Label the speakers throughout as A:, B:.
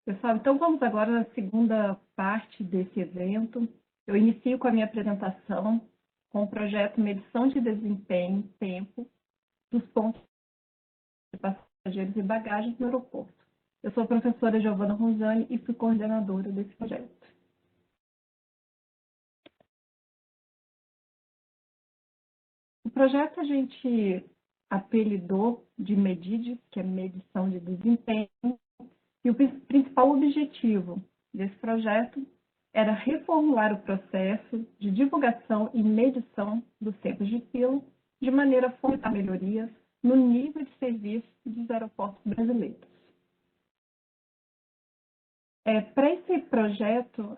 A: Pessoal, então vamos agora na segunda parte desse evento. Eu inicio com a minha apresentação com o projeto Medição de Desempenho Tempo dos pontos de passageiros e bagagens no aeroporto. Eu sou a professora Giovana Ronzani e fui coordenadora desse projeto. O projeto a gente apelidou de MEDID, que é Medição de Desempenho, e o principal objetivo desse projeto era reformular o processo de divulgação e medição dos tempos de fila, de maneira a fomentar melhorias no nível de serviço dos aeroportos brasileiros. Para esse projeto,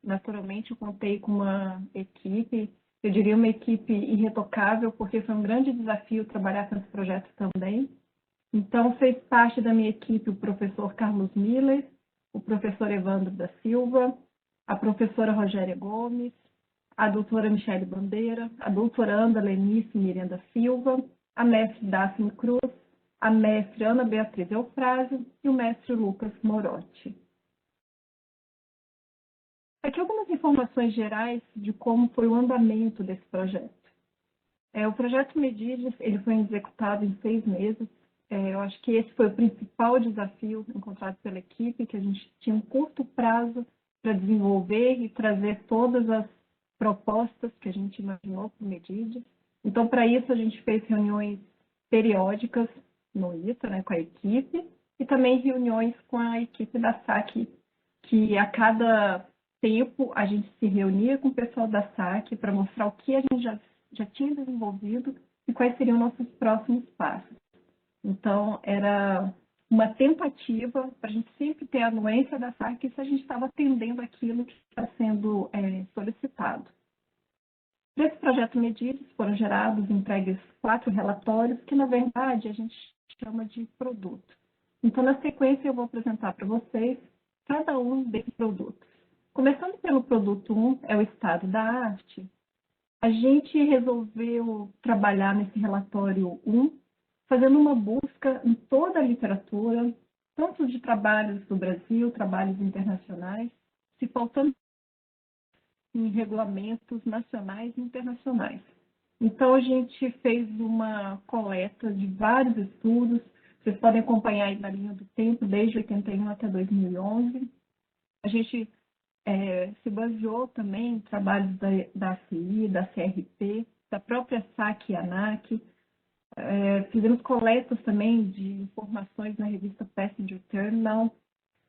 A: naturalmente, eu contei com uma equipe, eu diria uma equipe irretocável, porque foi um grande desafio trabalhar com esse projeto também. Então, fez parte da minha equipe o professor Carlos Miller, o professor Evandro da Silva, a professora Rogéria Gomes, a doutora Michele Bandeira, a doutoranda Lenice Miriam da Silva, a mestre Daphne Cruz, a mestre Ana Beatriz Eufrásio e o mestre Lucas Morotti. Aqui algumas informações gerais de como foi o andamento desse projeto. O projeto Medidas, ele foi executado em 6 meses. Eu acho que esse foi o principal desafio encontrado pela equipe, que a gente tinha um curto prazo para desenvolver e trazer todas as propostas que a gente imaginou para o Medidas. Então, para isso, a gente fez reuniões periódicas no ITA, né, com a equipe, e também reuniões com a equipe da SAC, que a cada tempo a gente se reunia com o pessoal da SAC para mostrar o que a gente já tinha desenvolvido e quais seriam nossos próximos passos. Então, era uma tentativa para a gente sempre ter a anuência da SAC se a gente estava atendendo aquilo que está sendo solicitado. Desse projeto Medidas foram gerados, entregues 4 relatórios, que na verdade a gente chama de produto. Então, na sequência, eu vou apresentar para vocês cada um desses produtos. Começando pelo produto 1, é o estado da arte. A gente resolveu trabalhar nesse relatório 1, fazendo uma busca em toda a literatura, tanto de trabalhos do Brasil, trabalhos internacionais, se faltando em regulamentos nacionais e internacionais. Então, a gente fez uma coleta de vários estudos, vocês podem acompanhar aí na linha do tempo, desde 81 até 2011. A gente se baseou também em trabalhos da ACI, da CRP, da própria SAC e ANAC. Fizemos coletas também de informações na revista Passenger Terminal.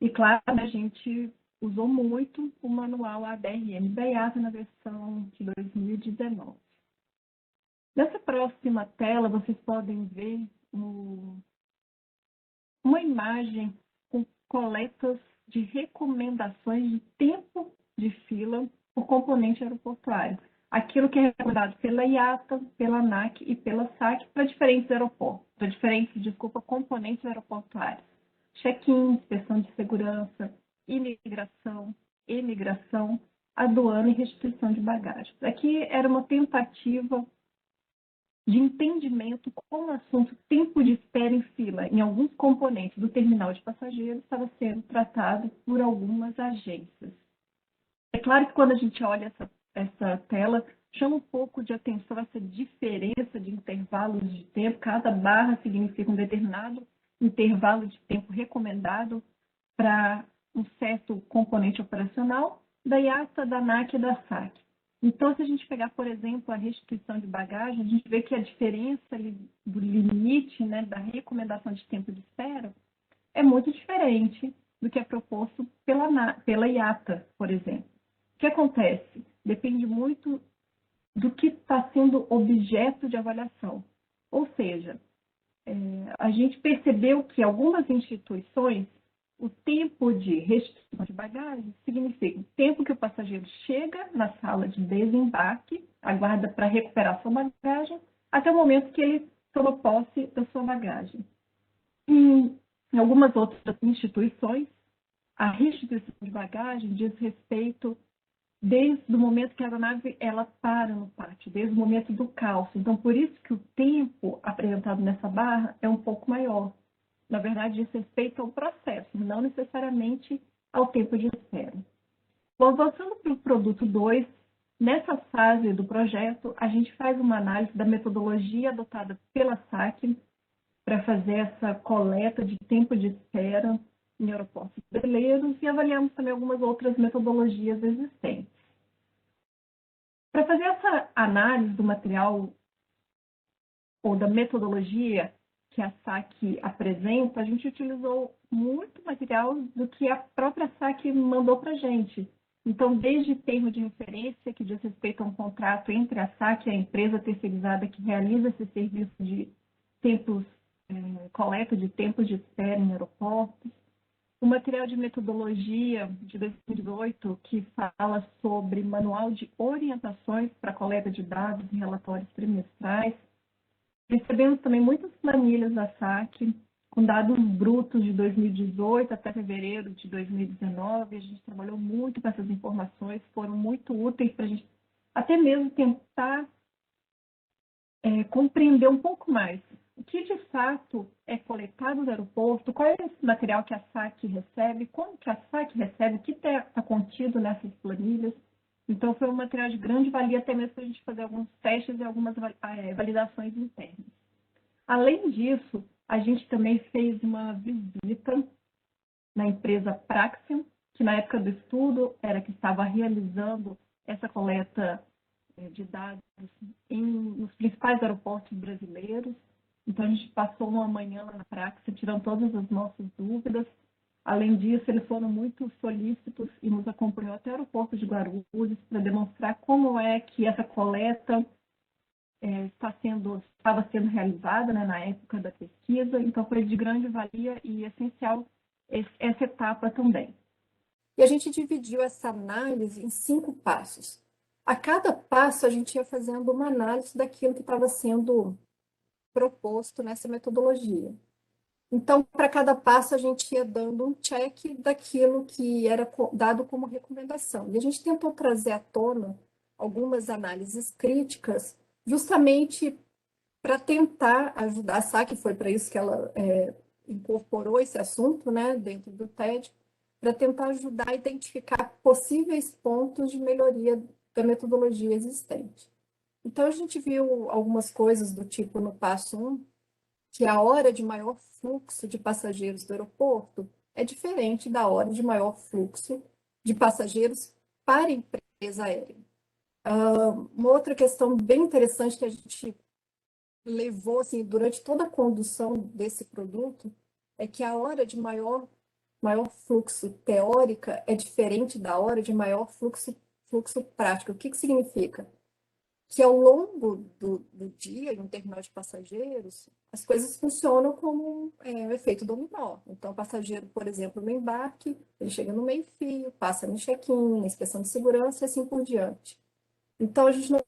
A: E, claro, a gente usou muito o manual ADRM da IATA na versão de 2019. Nessa próxima tela, vocês podem ver uma imagem com coletas de recomendações de tempo de fila por componente aeroportuário. Aquilo que é recomendado pela IATA, pela ANAC e pela SAC para diferentes aeroportos, para diferentes, componentes aeroportuários. Check-in, inspeção de segurança, imigração, emigração, aduana e restituição de bagagens. Aqui era uma tentativa de entendimento como o assunto tempo de espera em fila em alguns componentes do terminal de passageiros estava sendo tratado por algumas agências. É claro que quando a gente olha essa tela, chama um pouco de atenção essa diferença de intervalos de tempo. Cada barra significa um determinado intervalo de tempo recomendado para um certo componente operacional da IATA, da ANAC e da SAC. Então, se a gente pegar, por exemplo, a restituição de bagagem, a gente vê que a diferença do limite, né, da recomendação de tempo de espera é muito diferente do que é proposto pela IATA, por exemplo. O que acontece? Depende muito do que está sendo objeto de avaliação. Ou seja, a gente percebeu que algumas instituições, o tempo de restituição de bagagem significa o tempo que o passageiro chega na sala de desembarque, aguarda para recuperar sua bagagem, até o momento que ele toma posse da sua bagagem. Em algumas outras instituições, a restituição de bagagem diz respeito desde o momento que a aeronave ela para no pátio, desde o momento do calço. Então, por isso que o tempo apresentado nessa barra é um pouco maior. Na verdade, diz respeito ao processo, não necessariamente ao tempo de espera. Bom, avançando para o produto 2, nessa fase do projeto, a gente faz uma análise da metodologia adotada pela SAC para fazer essa coleta de tempo de espera em aeroportos brasileiros e avaliamos também algumas outras metodologias existentes. Para fazer essa análise do material ou da metodologia que a SAC apresenta, a gente utilizou muito material do que a própria SAC mandou para a gente. Então, desde termo de referência, que diz respeito a um contrato entre a SAC e a empresa terceirizada que realiza esse serviço de tempos, coleta de tempos de espera em aeroportos, o material de metodologia de 2018, que fala sobre manual de orientações para coleta de dados e relatórios trimestrais. Recebemos também muitas planilhas da SAC, com dados brutos de 2018 até fevereiro de 2019. A gente trabalhou muito com essas informações, foram muito úteis para a gente até mesmo tentar compreender um pouco mais o que de fato é coletado no aeroporto, qual é esse material que a SAC recebe, como que a SAC recebe, o que está contido nessas planilhas. Então, foi um material de grande valia, até mesmo para a gente fazer alguns testes e algumas validações internas. Além disso, a gente também fez uma visita na empresa Praxium, que na época do estudo era que estava realizando essa coleta de dados nos principais aeroportos brasileiros. Então, a gente passou uma manhã lá na Praxium, tirando todas as nossas dúvidas. Além disso, eles foram muito solícitos e nos acompanhou até o aeroporto de Guarulhos para demonstrar como é que essa coleta estava sendo realizada, né, na época da pesquisa. Então, foi de grande valia e essencial essa etapa também.
B: E a gente dividiu essa análise em 5 passos. A cada passo, a gente ia fazendo uma análise daquilo que estava sendo proposto nessa metodologia. Então, para cada passo, a gente ia dando um check daquilo que era dado como recomendação. E a gente tentou trazer à tona algumas análises críticas, justamente para tentar ajudar. A SAC foi para isso que ela incorporou esse assunto, né, dentro do TED, para tentar ajudar a identificar possíveis pontos de melhoria da metodologia existente. Então, a gente viu algumas coisas do tipo no passo 1, que a hora de maior fluxo de passageiros do aeroporto é diferente da hora de maior fluxo de passageiros para a empresa aérea. Uma outra questão bem interessante que a gente levou assim, durante toda a condução desse produto é que a hora de maior fluxo teórica é diferente da hora de maior fluxo prático. O que significa? Que ao longo do dia, em um terminal de passageiros, as coisas funcionam como um efeito dominó. Então, o passageiro, por exemplo, no embarque, ele chega no meio-fio, passa no check-in, na inspeção de segurança e assim por diante. Então, a gente não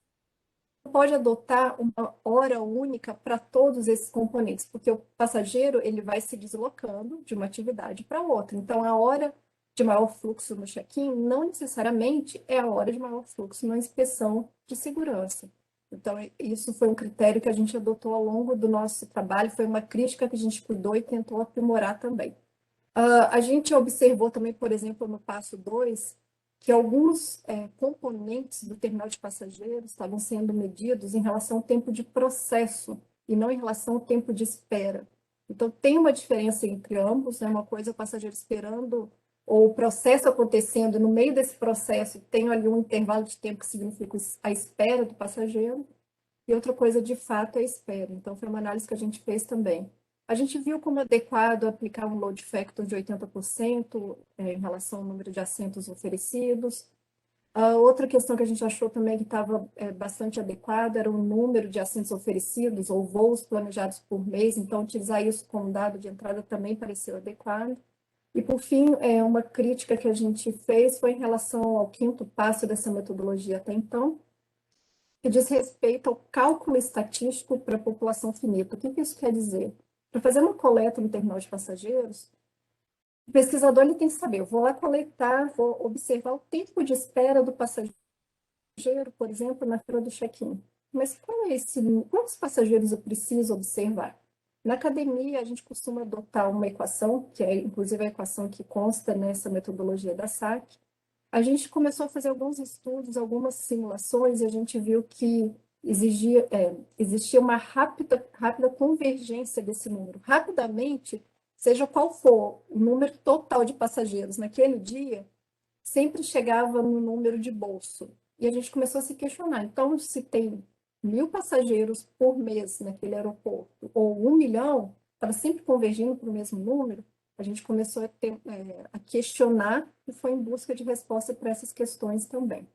B: pode adotar uma hora única para todos esses componentes, porque o passageiro ele vai se deslocando de uma atividade para outra. Então, a hora de maior fluxo no check-in não necessariamente é a hora de maior fluxo na inspeção de segurança. Então, isso foi um critério que a gente adotou ao longo do nosso trabalho, foi uma crítica que a gente cuidou e tentou aprimorar também. A gente observou também, por exemplo, no passo 2, que alguns componentes do terminal de passageiros estavam sendo medidos em relação ao tempo de processo e não em relação ao tempo de espera. Então, tem uma diferença entre ambos, né? Uma coisa é o passageiro esperando ou o processo acontecendo, no meio desse processo tem ali um intervalo de tempo que significa a espera do passageiro, e outra coisa, de fato, é a espera. Então, foi uma análise que a gente fez também. A gente viu como adequado aplicar um load factor de 80% em relação ao número de assentos oferecidos. A outra questão que a gente achou também que estava bastante adequada era o número de assentos oferecidos ou voos planejados por mês, então utilizar isso como dado de entrada também pareceu adequado. E, por fim, uma crítica que a gente fez foi em relação ao quinto passo dessa metodologia até então, que diz respeito ao cálculo estatístico para a população finita. O que isso quer dizer? Para fazer uma coleta no terminal de passageiros, o pesquisador ele tem que saber, eu vou lá coletar, vou observar o tempo de espera do passageiro, por exemplo, na fila do check-in. Mas quantos passageiros eu preciso observar? Na academia, a gente costuma adotar uma equação, que é inclusive a equação que consta nessa metodologia da SAC. A gente começou a fazer alguns estudos, algumas simulações, e a gente viu que existia uma rápida convergência desse número. Rapidamente, seja qual for o número total de passageiros naquele dia, sempre chegava no número de bolso. E a gente começou a se questionar. Então, se tem 1.000 passageiros por mês naquele aeroporto, ou 1 milhão, estava sempre convergindo para o mesmo número, a gente começou a questionar e foi em busca de resposta para essas questões também.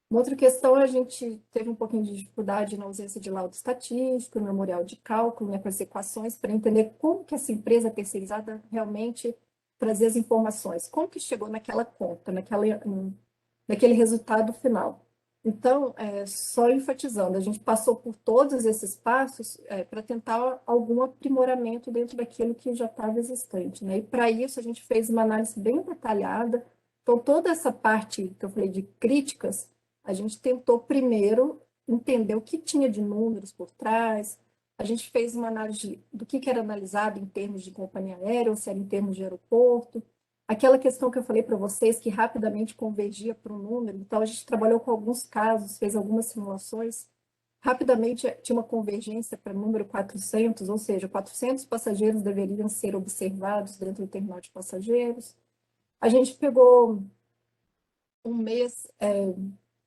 B: Uma outra questão, a gente teve um pouquinho de dificuldade na ausência de laudo estatístico, memorial de cálculo, né, com as equações, para entender como que essa empresa terceirizada realmente trazia as informações, como que chegou naquela conta, naquele resultado final. Então, só enfatizando, a gente passou por todos esses passos para tentar algum aprimoramento dentro daquilo que já estava existente, né? E para isso a gente fez uma análise bem detalhada. Então, toda essa parte que eu falei de críticas, a gente tentou primeiro entender o que tinha de números por trás, a gente fez uma análise do que era analisado em termos de companhia aérea, ou se era em termos de aeroporto. Aquela questão que eu falei para vocês, que rapidamente convergia para um número, então a gente trabalhou com alguns casos, fez algumas simulações, rapidamente tinha uma convergência para o número 400, ou seja, 400 passageiros deveriam ser observados dentro do terminal de passageiros. A gente pegou um mês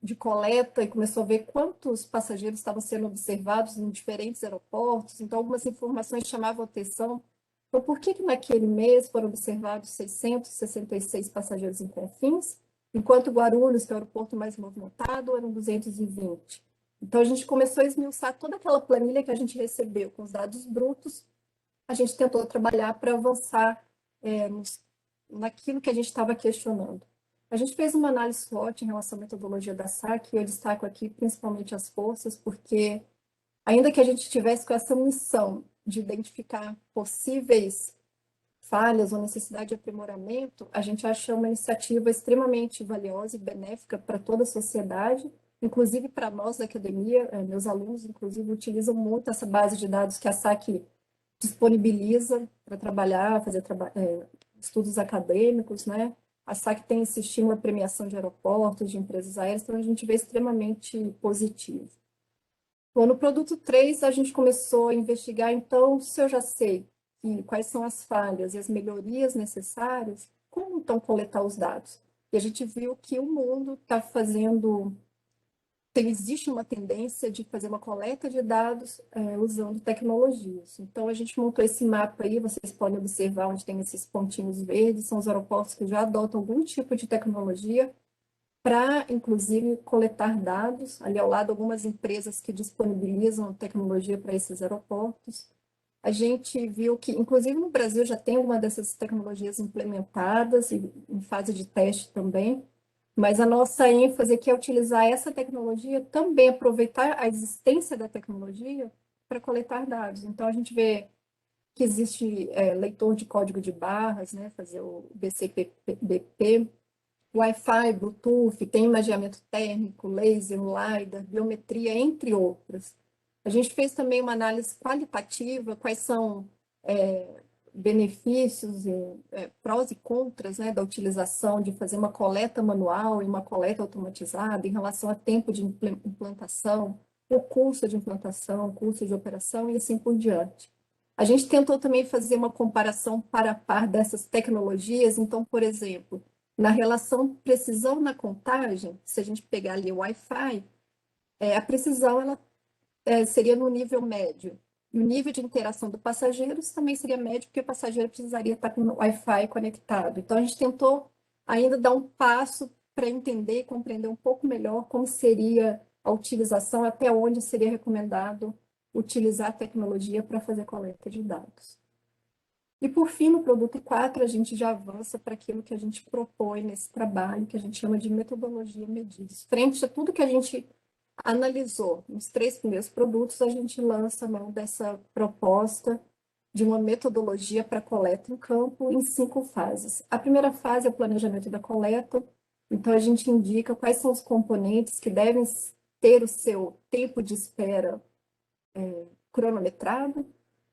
B: de coleta e começou a ver quantos passageiros estavam sendo observados em diferentes aeroportos, então algumas informações chamavam atenção. Então, por que naquele mês foram observados 666 passageiros em Confins, enquanto Guarulhos, que é o aeroporto mais movimentado, eram 220? Então, a gente começou a esmiuçar toda aquela planilha que a gente recebeu com os dados brutos, a gente tentou trabalhar para avançar naquilo que a gente estava questionando. A gente fez uma análise SWOT em relação à metodologia da SAC, e eu destaco aqui principalmente as forças, porque ainda que a gente tivesse com essa missão de identificar possíveis falhas ou necessidade de aprimoramento, a gente acha uma iniciativa extremamente valiosa e benéfica para toda a sociedade, inclusive para nós da academia. Meus alunos, inclusive, utilizam muito essa base de dados que a SAC disponibiliza para trabalhar, fazer estudos acadêmicos, né? A SAC tem esse estímulo à premiação de aeroportos, de empresas aéreas, então a gente vê extremamente positivo. Bom, no produto 3, a gente começou a investigar, então, se eu já sei quais são as falhas e as melhorias necessárias, como então coletar os dados? E a gente viu que o mundo está fazendo, existe uma tendência de fazer uma coleta de dados usando tecnologias. Então, a gente montou esse mapa aí, vocês podem observar onde tem esses pontinhos verdes, são os aeroportos que já adotam algum tipo de tecnologia para, inclusive, coletar dados. Ali ao lado, algumas empresas que disponibilizam tecnologia para esses aeroportos. A gente viu que, inclusive, no Brasil já tem uma dessas tecnologias implementadas e em fase de teste também, mas a nossa ênfase aqui é utilizar essa tecnologia, também aproveitar a existência da tecnologia para coletar dados. Então, a gente vê que existe leitor de código de barras, né, fazer o BCP, Wi-Fi, Bluetooth, tem imageamento térmico, laser, LiDAR, biometria, entre outras. A gente fez também uma análise qualitativa, quais são benefícios, prós e contras, né, da utilização de fazer uma coleta manual e uma coleta automatizada em relação a tempo de implantação, o custo de implantação, custo de operação e assim por diante. A gente tentou também fazer uma comparação par a par dessas tecnologias. Então, por exemplo, na relação precisão na contagem, se a gente pegar ali o Wi-Fi, a precisão ela, seria no nível médio. E o nível de interação do passageiro também seria médio, porque o passageiro precisaria estar com o Wi-Fi conectado. Então, a gente tentou ainda dar um passo para entender e compreender um pouco melhor como seria a utilização, até onde seria recomendado utilizar a tecnologia para fazer coleta de dados. E, por fim, no produto 4, a gente já avança para aquilo que a gente propõe nesse trabalho, que a gente chama de metodologia medidas. Frente a tudo que a gente analisou nos 3 primeiros produtos, a gente lança a mão dessa proposta de uma metodologia para coleta em campo em 5 fases. A primeira fase é o planejamento da coleta, então a gente indica quais são os componentes que devem ter o seu tempo de espera cronometrado.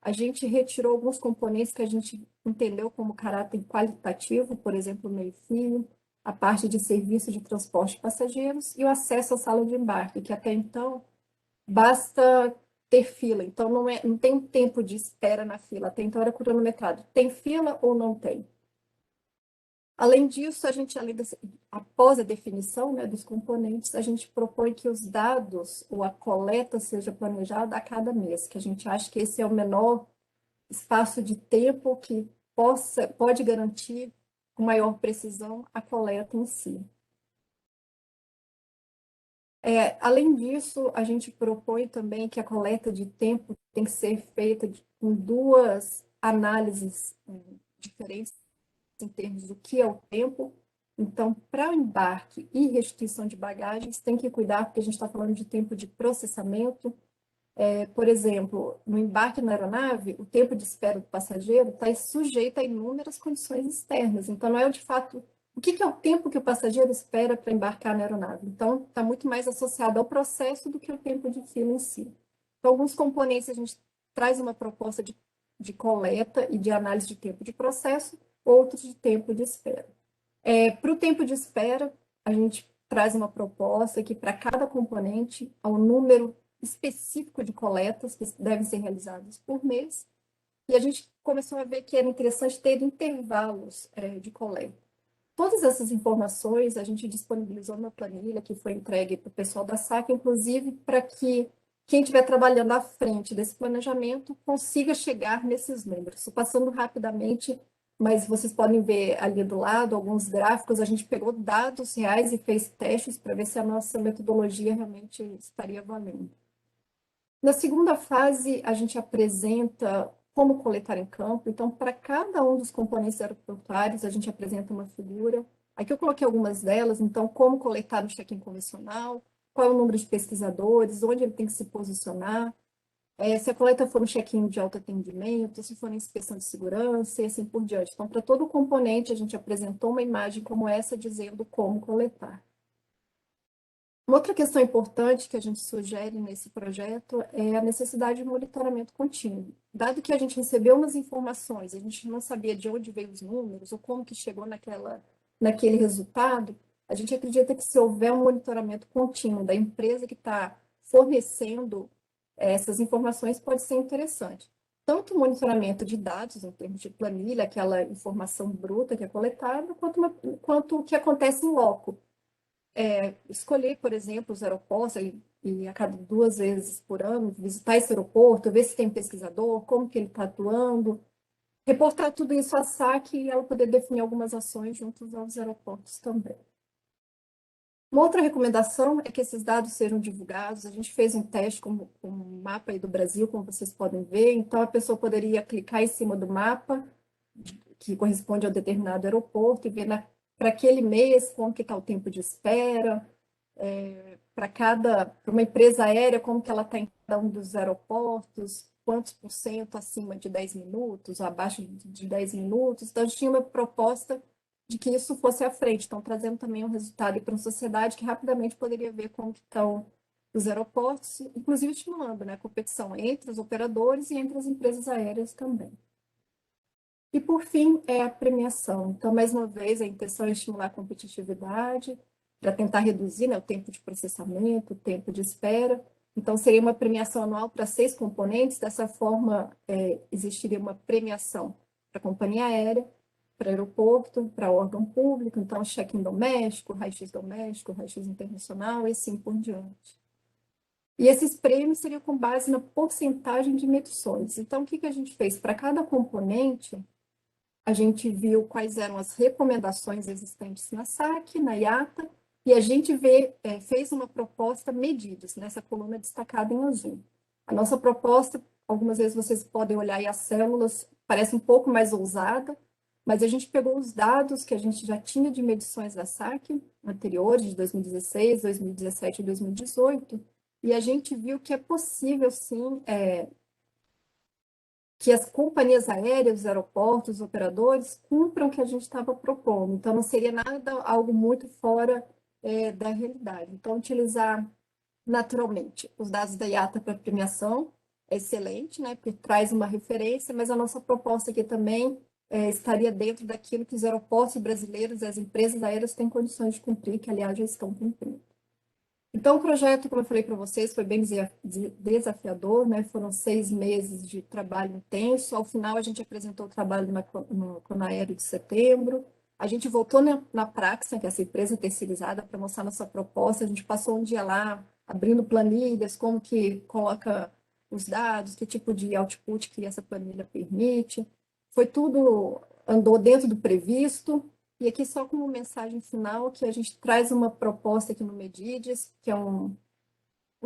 B: A gente retirou alguns componentes que a gente entendeu como caráter qualitativo, por exemplo, o meio-fio, a parte de serviço de transporte de passageiros e o acesso à sala de embarque, que até então basta ter fila. Então, não tem um tempo de espera na fila, até então era cronometrado. Tem fila ou não tem? Além disso, após a definição, né, dos componentes, a gente propõe que os dados ou a coleta seja planejada a cada mês, que a gente acha que esse é o menor espaço de tempo que pode garantir com maior precisão a coleta em si. Além disso, a gente propõe também que a coleta de tempo tem que ser feita com duas análises diferentes em termos do que é o tempo. Então, para o embarque e restituição de bagagens, tem que cuidar, porque a gente está falando de tempo de processamento. Por exemplo, no embarque na aeronave, o tempo de espera do passageiro está sujeito a inúmeras condições externas. Então, não é de fato o que é o tempo que o passageiro espera para embarcar na aeronave. Então, está muito mais associado ao processo do que ao tempo de fila em si. Então, alguns componentes a gente traz uma proposta de coleta e de análise de tempo de processo, outros de tempo de espera. Para o tempo de espera, a gente traz uma proposta que para cada componente há um número específico de coletas que devem ser realizadas por mês, e a gente começou a ver que era interessante ter intervalos de coleta. Todas essas informações a gente disponibilizou na planilha que foi entregue para o pessoal da SAC, inclusive para que quem estiver trabalhando à frente desse planejamento consiga chegar nesses números. Estou passando rapidamente, mas vocês podem ver ali do lado alguns gráficos. A gente pegou dados reais e fez testes para ver se a nossa metodologia realmente estaria valendo. Na segunda fase, a gente apresenta como coletar em campo. Então, para cada um dos componentes aeroportuários, a gente apresenta uma figura. Aqui eu coloquei algumas delas. Então, como coletar no check-in convencional, qual é o número de pesquisadores, onde ele tem que se posicionar, se a coleta for um check-in de autoatendimento, se for em inspeção de segurança e assim por diante. Então, para todo componente, a gente apresentou uma imagem como essa, dizendo como coletar. Uma outra questão importante que a gente sugere nesse projeto é a necessidade de monitoramento contínuo. Dado que a gente recebeu umas informações, a gente não sabia de onde veio os números ou como que chegou naquele resultado, a gente acredita que se houver um monitoramento contínuo da empresa que está fornecendo essas informações, pode ser interessante. Tanto o monitoramento de dados, em termos de planilha, aquela informação bruta que é coletada, quanto o que acontece em loco. Escolher, por exemplo, os aeroportos e a cada 2 vezes por ano visitar esse aeroporto, ver se tem pesquisador, como que ele está atuando, reportar tudo isso à SAC e ela poder definir algumas ações junto aos aeroportos também. Uma outra recomendação é que esses dados sejam divulgados. A gente fez um teste com um mapa aí do Brasil, como vocês podem ver. Então, a pessoa poderia clicar em cima do mapa, que corresponde a determinado aeroporto, e ver para aquele mês como que está o tempo de espera, para uma empresa aérea, como que ela está em cada um dos aeroportos, quantos por cento acima de 10 minutos, abaixo de 10 minutos. Então, a gente tinha uma proposta de que isso fosse à frente. Então, trazendo também um resultado para a sociedade que rapidamente poderia ver como que estão os aeroportos, inclusive estimulando, né, a competição entre os operadores e entre as empresas aéreas também. E, por fim, é a premiação. Então, mais uma vez, a intenção é estimular a competitividade, para tentar reduzir, né, o tempo de processamento, o tempo de espera. Então, seria uma premiação anual para 6 componentes. Dessa forma, existiria uma premiação para a companhia aérea, para aeroporto, para órgão público, então check-in doméstico, raio-x internacional e assim por diante. E esses prêmios seriam com base na porcentagem de medições. Então, o que a gente fez? Para cada componente, a gente viu quais eram as recomendações existentes na SAC, na IATA, e a gente fez uma proposta medidas, nessa coluna destacada em azul. A nossa proposta, algumas vezes vocês podem olhar aí as células, parece um pouco mais ousada, mas a gente pegou os dados que a gente já tinha de medições da SAC, anteriores, de 2016, 2017 e 2018, e a gente viu que é possível, sim, que as companhias aéreas, os aeroportos, os operadores cumpram o que a gente estava propondo. Então, não seria algo muito fora da realidade. Então, utilizar naturalmente os dados da IATA para premiação, excelente, né? Porque traz uma referência, mas a nossa proposta aqui também estaria dentro daquilo que os aeroportos brasileiros e as empresas aéreas têm condições de cumprir, que, aliás, já estão cumprindo. Então, o projeto, como eu falei para vocês, foi bem desafiador, né? Foram 6 meses de trabalho intenso. Ao final, a gente apresentou o trabalho no Conaero de setembro. A gente voltou na Praxis, que é essa empresa terceirizada, para mostrar nossa proposta. A gente passou um dia lá, abrindo planilhas, como que coloca os dados, que tipo de output que essa planilha permite. Foi tudo, andou dentro do previsto. E aqui só como mensagem final, que a gente traz uma proposta aqui no Medides, que é um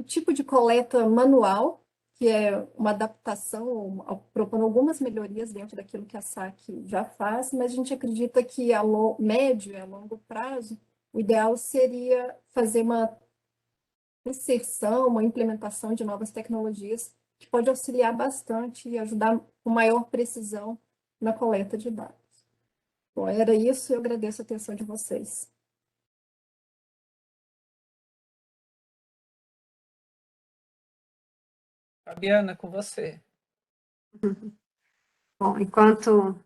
B: tipo de coleta manual, que é uma adaptação, propondo algumas melhorias dentro daquilo que a SAC já faz, mas a gente acredita que a médio e a longo prazo, o ideal seria fazer uma inserção, uma implementação de novas tecnologias que pode auxiliar bastante e ajudar com maior precisão na coleta de dados. Bom, era isso e eu agradeço a atenção de vocês.
C: Fabiana, com você.
D: Bom, enquanto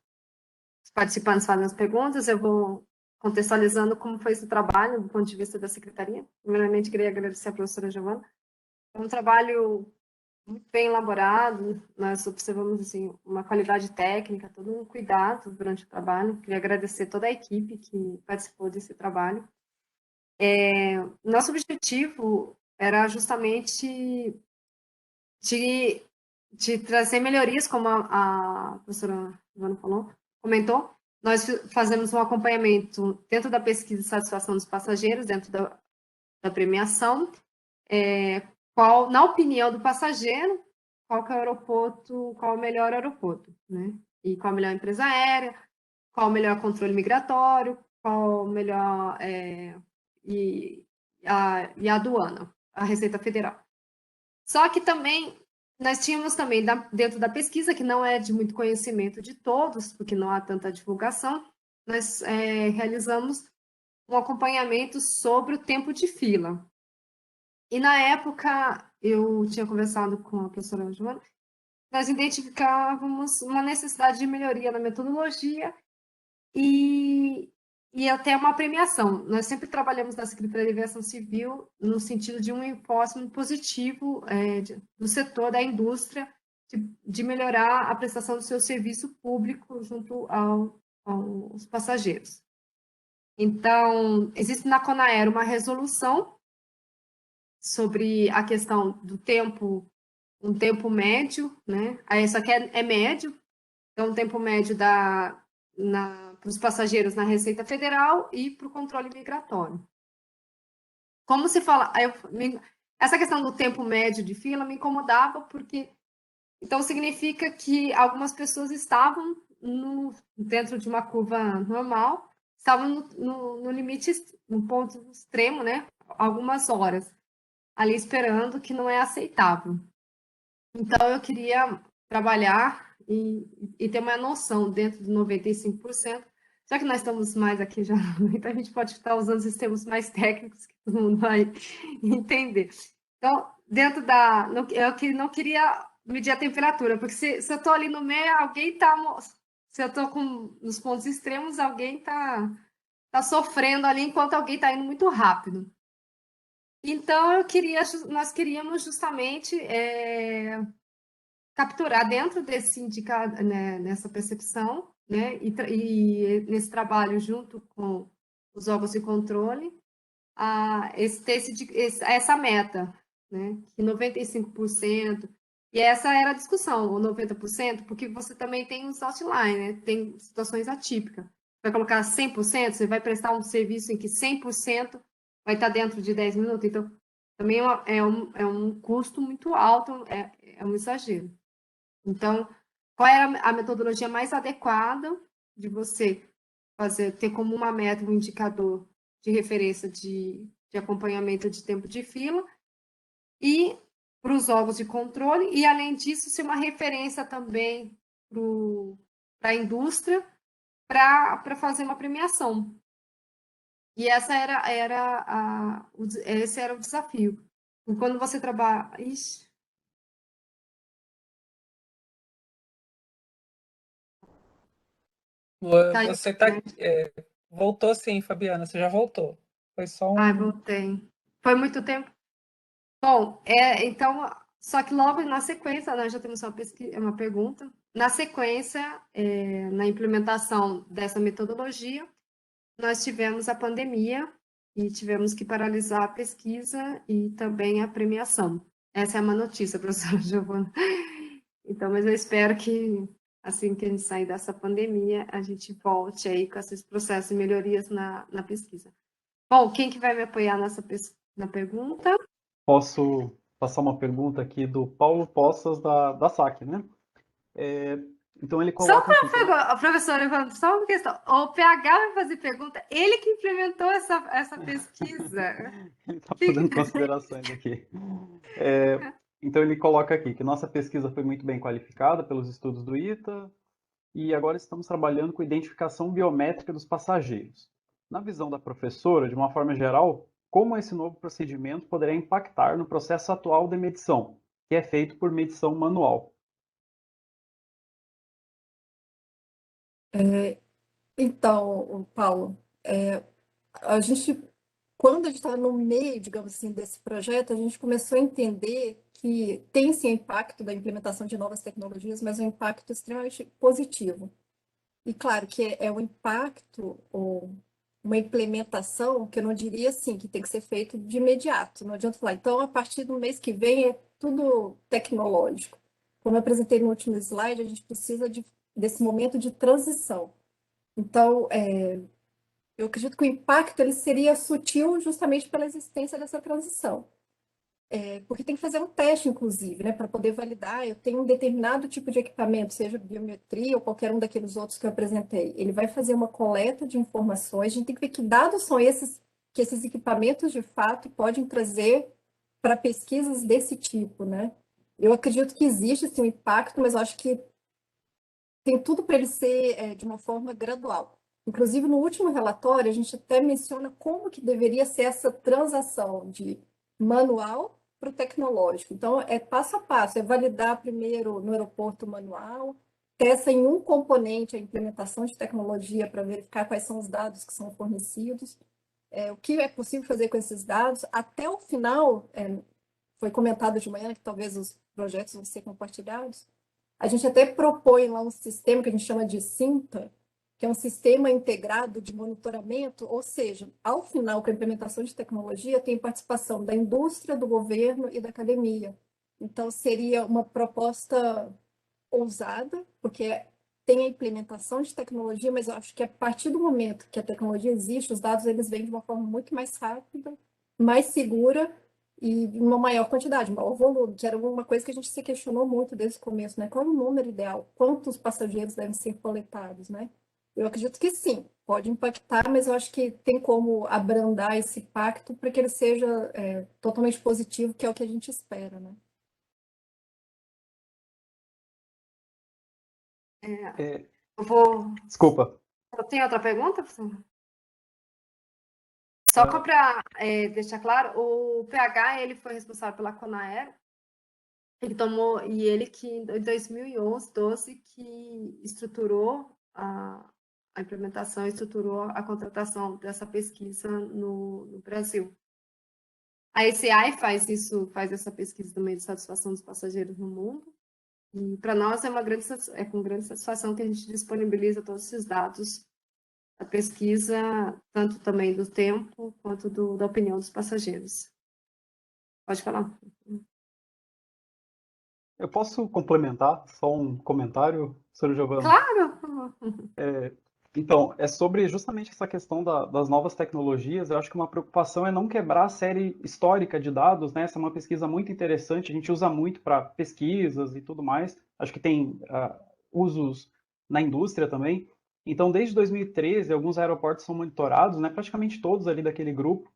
D: os participantes fazem as perguntas, eu vou contextualizando como foi esse trabalho do ponto de vista da secretaria. Primeiramente, queria agradecer à professora Giovana. É um trabalho muito bem elaborado, nós observamos assim, uma qualidade técnica, todo um cuidado durante o trabalho. Queria agradecer toda a equipe que participou desse trabalho. Nosso objetivo era justamente de trazer melhorias, como a professora Ivana comentou. Nós fazemos um acompanhamento dentro da pesquisa de satisfação dos passageiros, dentro da premiação, na opinião do passageiro, qual que é o aeroporto, qual é o melhor aeroporto, né? E qual a melhor empresa aérea, qual o melhor controle migratório, qual o melhor e a aduana, a Receita Federal. Só que também nós tínhamos também dentro da pesquisa, que não é de muito conhecimento de todos, porque não há tanta divulgação, nós realizamos um acompanhamento sobre o tempo de fila. E na época, eu tinha conversado com a professora Joana, nós identificávamos uma necessidade de melhoria na metodologia e até uma premiação. Nós sempre trabalhamos na Secretaria de Aviação Civil no sentido de um enforcement positivo do setor da indústria, de melhorar a prestação do seu serviço público junto aos passageiros. Então, existe na Conaero uma resolução sobre a questão do tempo, um tempo médio, né? Aí, só que é médio, então, o tempo médio para os passageiros na Receita Federal e para o controle migratório. Como se fala, essa questão do tempo médio de fila me incomodava, porque então significa que algumas pessoas estavam dentro de uma curva normal, estavam no limite, no ponto extremo, né? Algumas horas ali esperando, que não é aceitável. Então, eu queria trabalhar e ter uma noção dentro de 95%, já que nós estamos mais aqui já, então a gente pode estar usando esses termos mais técnicos que todo mundo vai entender. Então, dentro eu não queria medir a temperatura, porque se eu estou ali no meio, alguém está... Se eu estou nos pontos extremos, alguém está sofrendo ali, enquanto alguém está indo muito rápido. Então, nós queríamos justamente capturar dentro desse indicador, né, nessa percepção, né, e nesse trabalho junto com os órgãos de controle, essa meta, né, que 95%, e essa era a discussão, o 90%, porque você também tem os outliers, né, tem situações atípicas. Vai colocar 100%, você vai prestar um serviço em que 100% vai estar dentro de 10 minutos, então também é um custo muito alto, é um exagero. Então, qual era a metodologia mais adequada de você ter como uma meta um indicador de referência de acompanhamento de tempo de fila e para os órgãos de controle, e além disso, ser uma referência também para a indústria para fazer uma premiação. E esse era o desafio. E quando você trabalha... Ixi. Caiu,
C: Você tá,
D: né?
C: voltou sim, Fabiana, você já voltou. Foi só
D: Ai,
C: um.
D: voltei. Foi muito tempo? Bom, então, só que logo na sequência, nós já temos uma pergunta. Na sequência, na implementação dessa metodologia, nós tivemos a pandemia e tivemos que paralisar a pesquisa e também a premiação. Essa é uma notícia, professora Giovana. Então, mas eu espero que, assim que a gente sair dessa pandemia, a gente volte aí com esses processos de melhorias na pesquisa. Bom, quem que vai me apoiar na pergunta?
E: Posso passar uma pergunta aqui do Paulo Poças, da SAC, né? Então, ele
D: Só
E: coloca aqui que...
D: para professora, Evandro, só uma questão. O PH vai fazer pergunta, ele que implementou essa pesquisa.
E: Ele está fazendo considerações aqui. Então, ele coloca aqui que nossa pesquisa foi muito bem qualificada pelos estudos do ITA e agora estamos trabalhando com identificação biométrica dos passageiros. Na visão da professora, de uma forma geral, como esse novo procedimento poderá impactar no processo atual de medição, que é feito por medição manual?
B: Então, Paulo, a gente, quando a gente estava no meio, digamos assim, desse projeto, a gente começou a entender que tem sim impacto da implementação de novas tecnologias, mas um impacto extremamente positivo. E claro que é um impacto ou uma implementação que eu não diria assim, que tem que ser feito de imediato. Não adianta falar, então a partir do mês que vem é tudo tecnológico. Como eu apresentei no último slide, a gente precisa desse momento de transição. Então, eu acredito que o impacto ele seria sutil justamente pela existência dessa transição. Porque tem que fazer um teste, inclusive, né, para poder validar. Eu tenho um determinado tipo de equipamento, seja biometria ou qualquer um daqueles outros que eu apresentei. Ele vai fazer uma coleta de informações. A gente tem que ver que dados são esses que esses equipamentos, de fato, podem trazer para pesquisas desse tipo, né? Eu acredito que existe esse impacto, mas eu acho que tem tudo para ele ser de uma forma gradual. Inclusive, no último relatório, a gente até menciona como que deveria ser essa transação de manual para o tecnológico. Então, é passo a passo, é validar primeiro no aeroporto o manual, testa em um componente a implementação de tecnologia para verificar quais são os dados que são fornecidos, o que é possível fazer com esses dados, até o final, foi comentado de manhã que talvez os projetos vão ser compartilhados, a gente até propõe lá um sistema que a gente chama de SIMPA, que é um sistema integrado de monitoramento, ou seja, ao final, com a implementação de tecnologia, tem participação da indústria, do governo e da academia. Então, seria uma proposta ousada, porque tem a implementação de tecnologia, mas eu acho que a partir do momento que a tecnologia existe, os dados eles vêm de uma forma muito mais rápida, mais segura e em uma maior quantidade, maior volume, que era uma coisa que a gente se questionou muito desde o começo, né? Qual é o número ideal? Quantos passageiros devem ser coletados, né? Eu acredito que sim, pode impactar, mas eu acho que tem como abrandar esse impacto para que ele seja totalmente positivo, que é o que a gente espera, né?
D: Eu vou.
E: Desculpa.
D: Tem outra pergunta, professor? Só para deixar claro, o PH ele foi responsável pela Conaero. Ele tomou, e ele que em 2011, 12, que estruturou a implementação, estruturou a contratação dessa pesquisa no Brasil. A ECI faz isso, faz essa pesquisa também de satisfação dos passageiros no mundo. E para nós é com grande satisfação que a gente disponibiliza todos esses dados da pesquisa, tanto também do tempo quanto da opinião dos passageiros. Pode falar.
E: Eu posso complementar só um comentário, senhor Giovanni?
D: Claro!
E: Então, é sobre justamente essa questão das novas tecnologias. Eu acho que uma preocupação é não quebrar a série histórica de dados, né? Essa é uma pesquisa muito interessante, a gente usa muito para pesquisas e tudo mais. Acho que tem usos na indústria também. Então, desde 2013, alguns aeroportos são monitorados, né? Praticamente todos ali daquele grupo.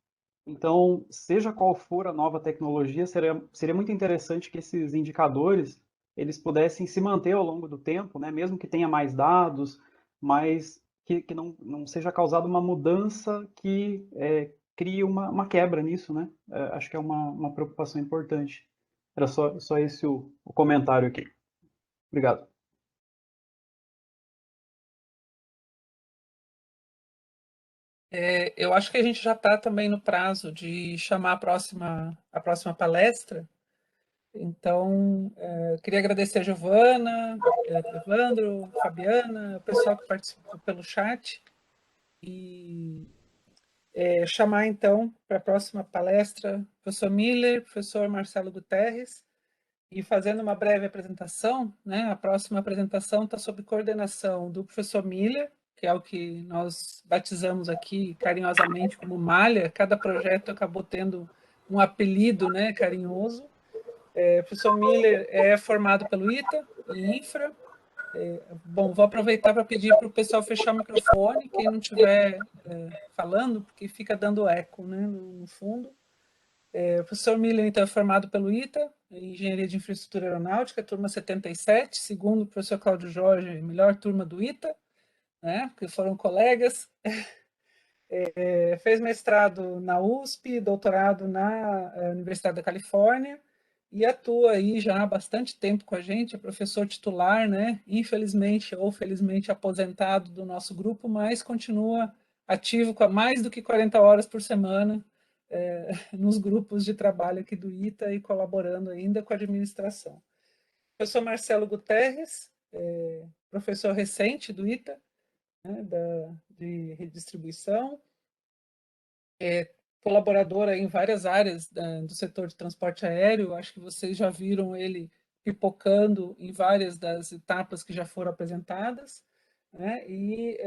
E: Então, seja qual for a nova tecnologia, seria muito interessante que esses indicadores eles pudessem se manter ao longo do tempo, né? Mesmo que tenha mais dados, mas que não seja causada uma mudança que crie uma quebra nisso, né? Acho que é uma preocupação importante. Era só esse o comentário aqui. Obrigado.
C: Eu acho que a gente já está também no prazo de chamar a próxima palestra. Então, queria agradecer a Giovana, Evandro, Fabiana, o pessoal que participou pelo chat, e chamar, então, para a próxima palestra, o professor Miller, professor Marcelo Guterres, e fazendo uma breve apresentação, né? A próxima apresentação está sob coordenação do professor Miller, que é o que nós batizamos aqui carinhosamente como Malha. Cada projeto acabou tendo um apelido, né, carinhoso. O professor Miller é formado pelo ITA, em Infra. Bom, vou aproveitar para pedir para o pessoal fechar o microfone, quem não estiver falando, porque fica dando eco, né, no fundo. O professor Miller, então, é formado pelo ITA, em Engenharia de Infraestrutura Aeronáutica, turma 77, segundo o professor Cláudio Jorge, melhor turma do ITA, né, porque foram colegas. Fez mestrado na USP, doutorado na Universidade da Califórnia, e atua aí já há bastante tempo com a gente, é professor titular, né, infelizmente ou felizmente aposentado do nosso grupo, mas continua ativo com mais do que 40 horas por semana, nos grupos de trabalho aqui do ITA e colaborando ainda com a administração. Eu sou Marcelo Guterres, professor recente do ITA, né, de redistribuição, colaboradora em várias áreas do setor de transporte aéreo. Acho que vocês já viram ele pipocando em várias das etapas que já foram apresentadas, né? E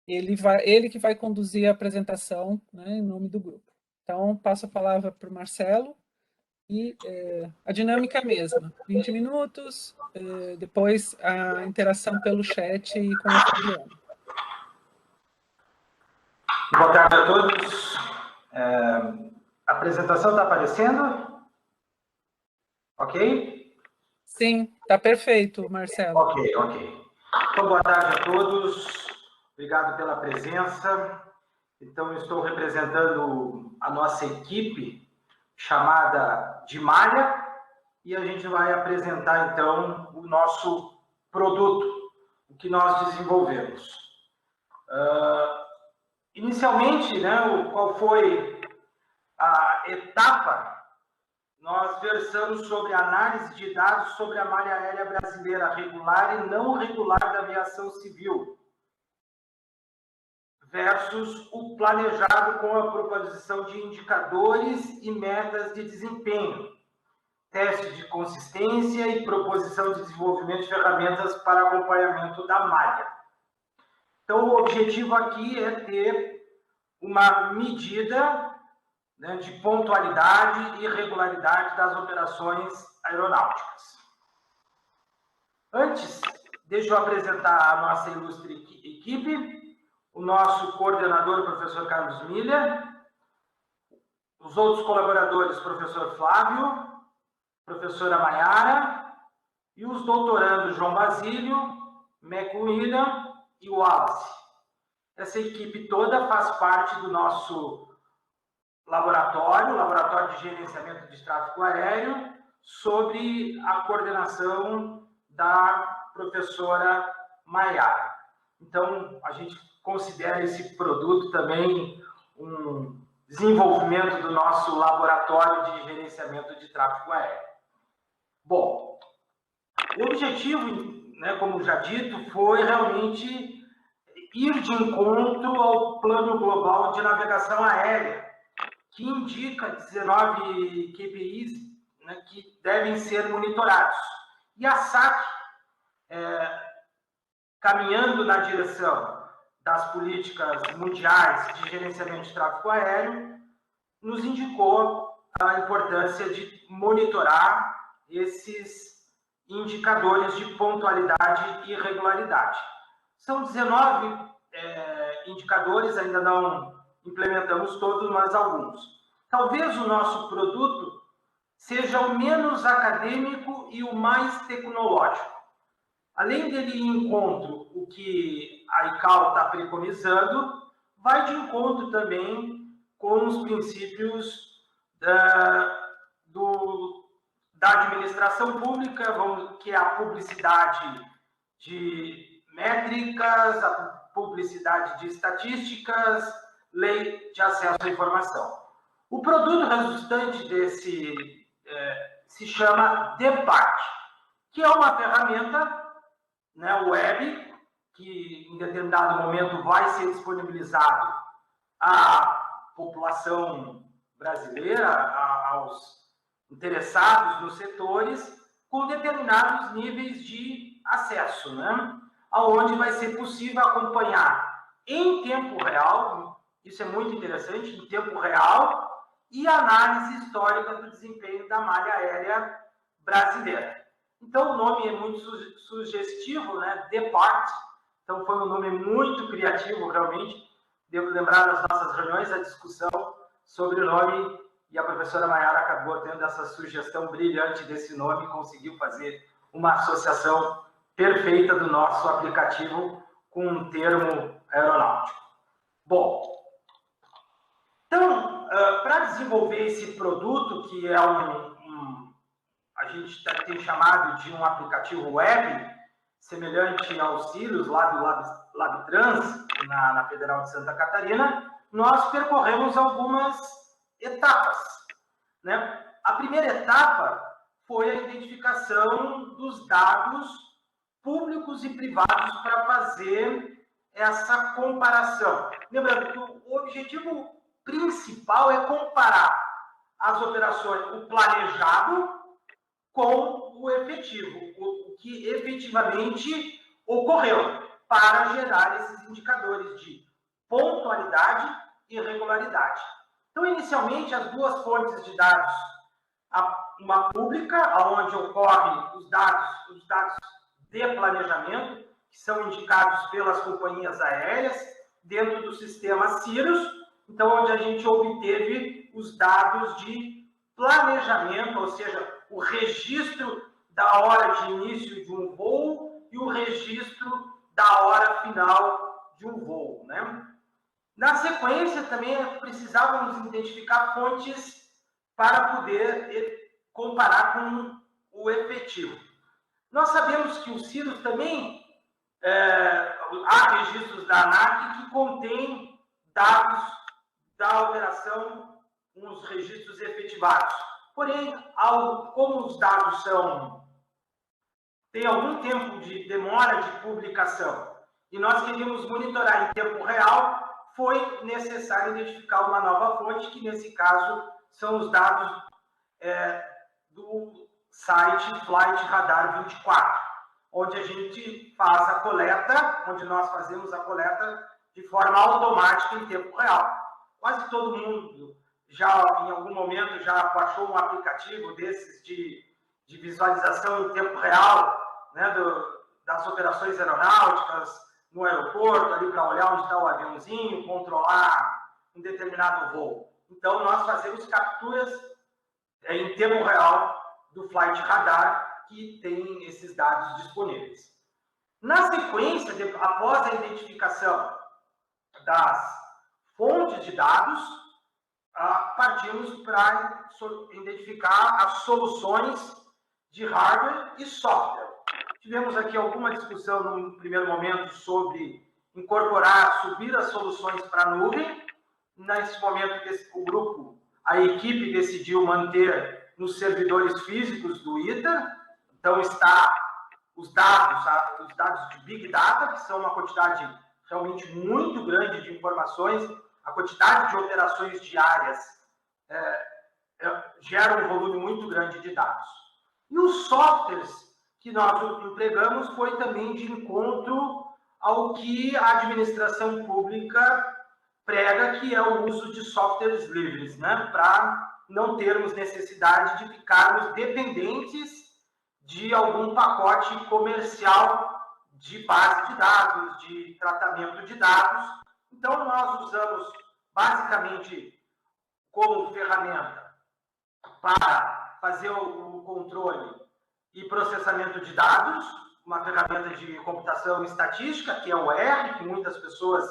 C: ele que vai conduzir a apresentação, né, em nome do grupo. Então, passo a palavra para o Marcelo, e a dinâmica é a mesma, 20 minutos, depois a interação pelo chat e com a Fabiana.
F: Boa tarde a todos. A apresentação está aparecendo? Ok?
C: Sim, está perfeito, Marcelo.
F: Ok. Então, boa tarde a todos. Obrigado pela presença. Então, eu estou representando a nossa equipe chamada de Malha, e a gente vai apresentar, então, o nosso produto, o que nós desenvolvemos. Inicialmente, né, qual foi a etapa? Nós versamos sobre análise de dados sobre a malha aérea brasileira regular e não regular da aviação civil, versus o planejado com a proposição de indicadores e metas de desempenho, teste de consistência e proposição de desenvolvimento de ferramentas para acompanhamento da malha. Então, o objetivo aqui é ter uma medida, né, de pontualidade e regularidade das operações aeronáuticas. Antes, deixa eu apresentar a nossa ilustre equipe, o nosso coordenador, o professor Carlos Miller, os outros colaboradores, professor Flávio, professora Maiara, e os doutorandos João Basílio, McWilliam e Wallace. Essa equipe toda faz parte do nosso laboratório de gerenciamento de tráfego aéreo, sobre a coordenação da professora Maiara. Então, a gente considera esse produto também um desenvolvimento do nosso laboratório de gerenciamento de tráfego aéreo. Bom, o objetivo, né, como já dito, foi realmente ir de encontro ao Plano Global de Navegação Aérea, que indica 19 QPIs, né, que devem ser monitorados. E a SAC, caminhando na direção das políticas mundiais de gerenciamento de tráfego aéreo, nos indicou a importância de monitorar esses indicadores de pontualidade e regularidade. São 19 indicadores, ainda não implementamos todos, mas alguns. Talvez o nosso produto seja o menos acadêmico e o mais tecnológico. Além dele ir em encontro o que a ICAO está preconizando, vai de encontro também com os princípios da administração pública, que é a publicidade de métricas, a publicidade de estatísticas, lei de acesso à informação. O produto resultante desse se chama DPART, que é uma ferramenta, né, web, que em determinado momento vai ser disponibilizado à população brasileira, aos interessados nos setores, com determinados níveis de acesso, né? Onde vai ser possível acompanhar em tempo real, isso é muito interessante, em tempo real, e análise histórica do desempenho da malha aérea brasileira. Então, o nome é muito sugestivo, né? DPART. Então, foi um nome muito criativo, realmente. Devo lembrar das nossas reuniões, a discussão sobre o nome, e a professora Maiara acabou tendo essa sugestão brilhante desse nome e conseguiu fazer uma associação perfeita do nosso aplicativo com um termo aeronáutico. Bom, então, para desenvolver esse produto, que é a gente tem chamado de um aplicativo web, semelhante aos Sirius, lá do LabTrans, na Federal de Santa Catarina, nós percorremos algumas etapas, né? A primeira etapa foi a identificação dos dados públicos e privados para fazer essa comparação. Lembrando que o objetivo principal é comparar as operações, o planejado com o efetivo, o que efetivamente ocorreu, para gerar esses indicadores de pontualidade e regularidade. Então, inicialmente, as duas fontes de dados, uma pública, onde ocorrem os dados de planejamento, que são indicados pelas companhias aéreas, dentro do sistema Sirius, então, onde a gente obteve os dados de planejamento, ou seja, o registro da hora de início de um voo e o registro da hora final de um voo, né? Na sequência, também precisávamos identificar fontes para poder comparar com o efetivo. Nós sabemos que o Sirius também há registros da ANAC que contém dados da operação com os registros efetivados. Porém, como os dados têm algum tempo de demora de publicação e nós queríamos monitorar em tempo real, foi necessário identificar uma nova fonte, que nesse caso são os dados do site Flight Radar 24, onde a gente faz a coleta, onde nós fazemos a coleta de forma automática em tempo real. Quase todo mundo já, em algum momento, já baixou um aplicativo desses de visualização em tempo real, né, das operações aeronáuticas no aeroporto, ali para olhar onde está o aviãozinho, controlar um determinado voo. Então, nós fazemos capturas em tempo real do Flight Radar, que tem esses dados disponíveis. Na sequência, após a identificação das fontes de dados, partimos para identificar as soluções de hardware e software. Tivemos aqui alguma discussão no primeiro momento sobre incorporar, subir as soluções para a nuvem. Nesse momento, o grupo, a equipe decidiu manter nos servidores físicos do ITER. Então, está os dados de Big Data, que são uma quantidade realmente muito grande de informações. A quantidade de operações diárias gera um volume muito grande de dados. E os softwares que nós empregamos foi também de encontro ao que a administração pública prega, que é o uso de softwares livres, né? Para não termos necessidade de ficarmos dependentes de algum pacote comercial de base de dados, de tratamento de dados. Então, nós usamos basicamente como ferramenta para fazer o controle e processamento de dados, uma ferramenta de computação estatística, que é o R, que muitas pessoas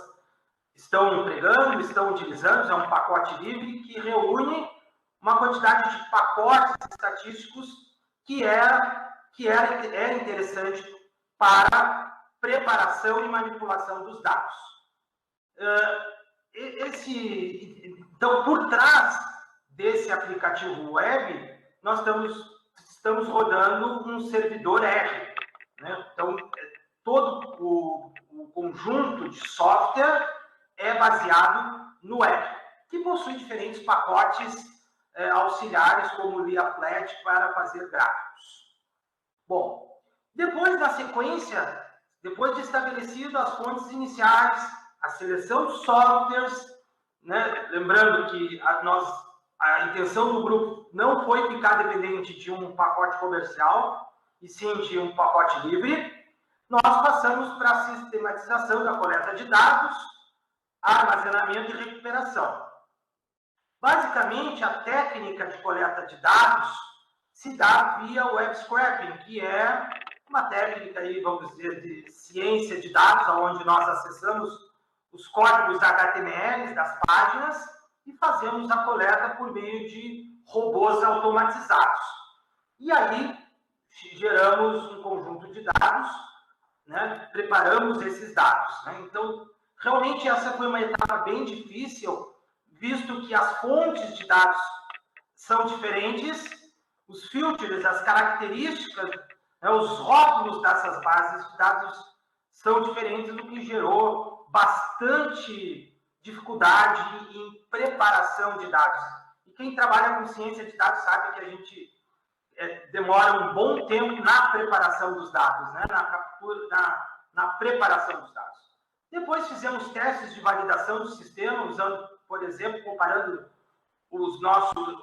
F: estão empregando, estão utilizando, é um pacote livre que reúne uma quantidade de pacotes estatísticos que era interessante para preparação e manipulação dos dados. Então, por trás desse aplicativo web, nós estamos rodando um servidor R, né? Então, todo o conjunto de software é baseado no R, que possui diferentes pacotes auxiliares, como o Leaflet, para fazer gráficos. Bom, depois, na sequência, depois de estabelecido as fontes iniciais, a seleção de softwares, né? Lembrando que a intenção do grupo não foi ficar dependente de um pacote comercial, e sim de um pacote livre, nós passamos para a sistematização da coleta de dados, armazenamento e recuperação. Basicamente, a técnica de coleta de dados se dá via web scraping, que é uma técnica, aí, vamos dizer, de ciência de dados, onde nós acessamos os códigos HTML das páginas e fazemos a coleta por meio de robôs automatizados. E aí, geramos um conjunto de dados, né? Preparamos esses dados, né? Então, realmente, essa foi uma etapa bem difícil, visto que as fontes de dados são diferentes, os filters, as características, né, os rótulos dessas bases de dados são diferentes, o que gerou bastante dificuldade em preparação de dados. E quem trabalha com ciência de dados sabe que a gente demora um bom tempo na preparação dos dados, né, na captura, na preparação dos dados. Depois fizemos testes de validação do sistema, usando, por exemplo, comparando o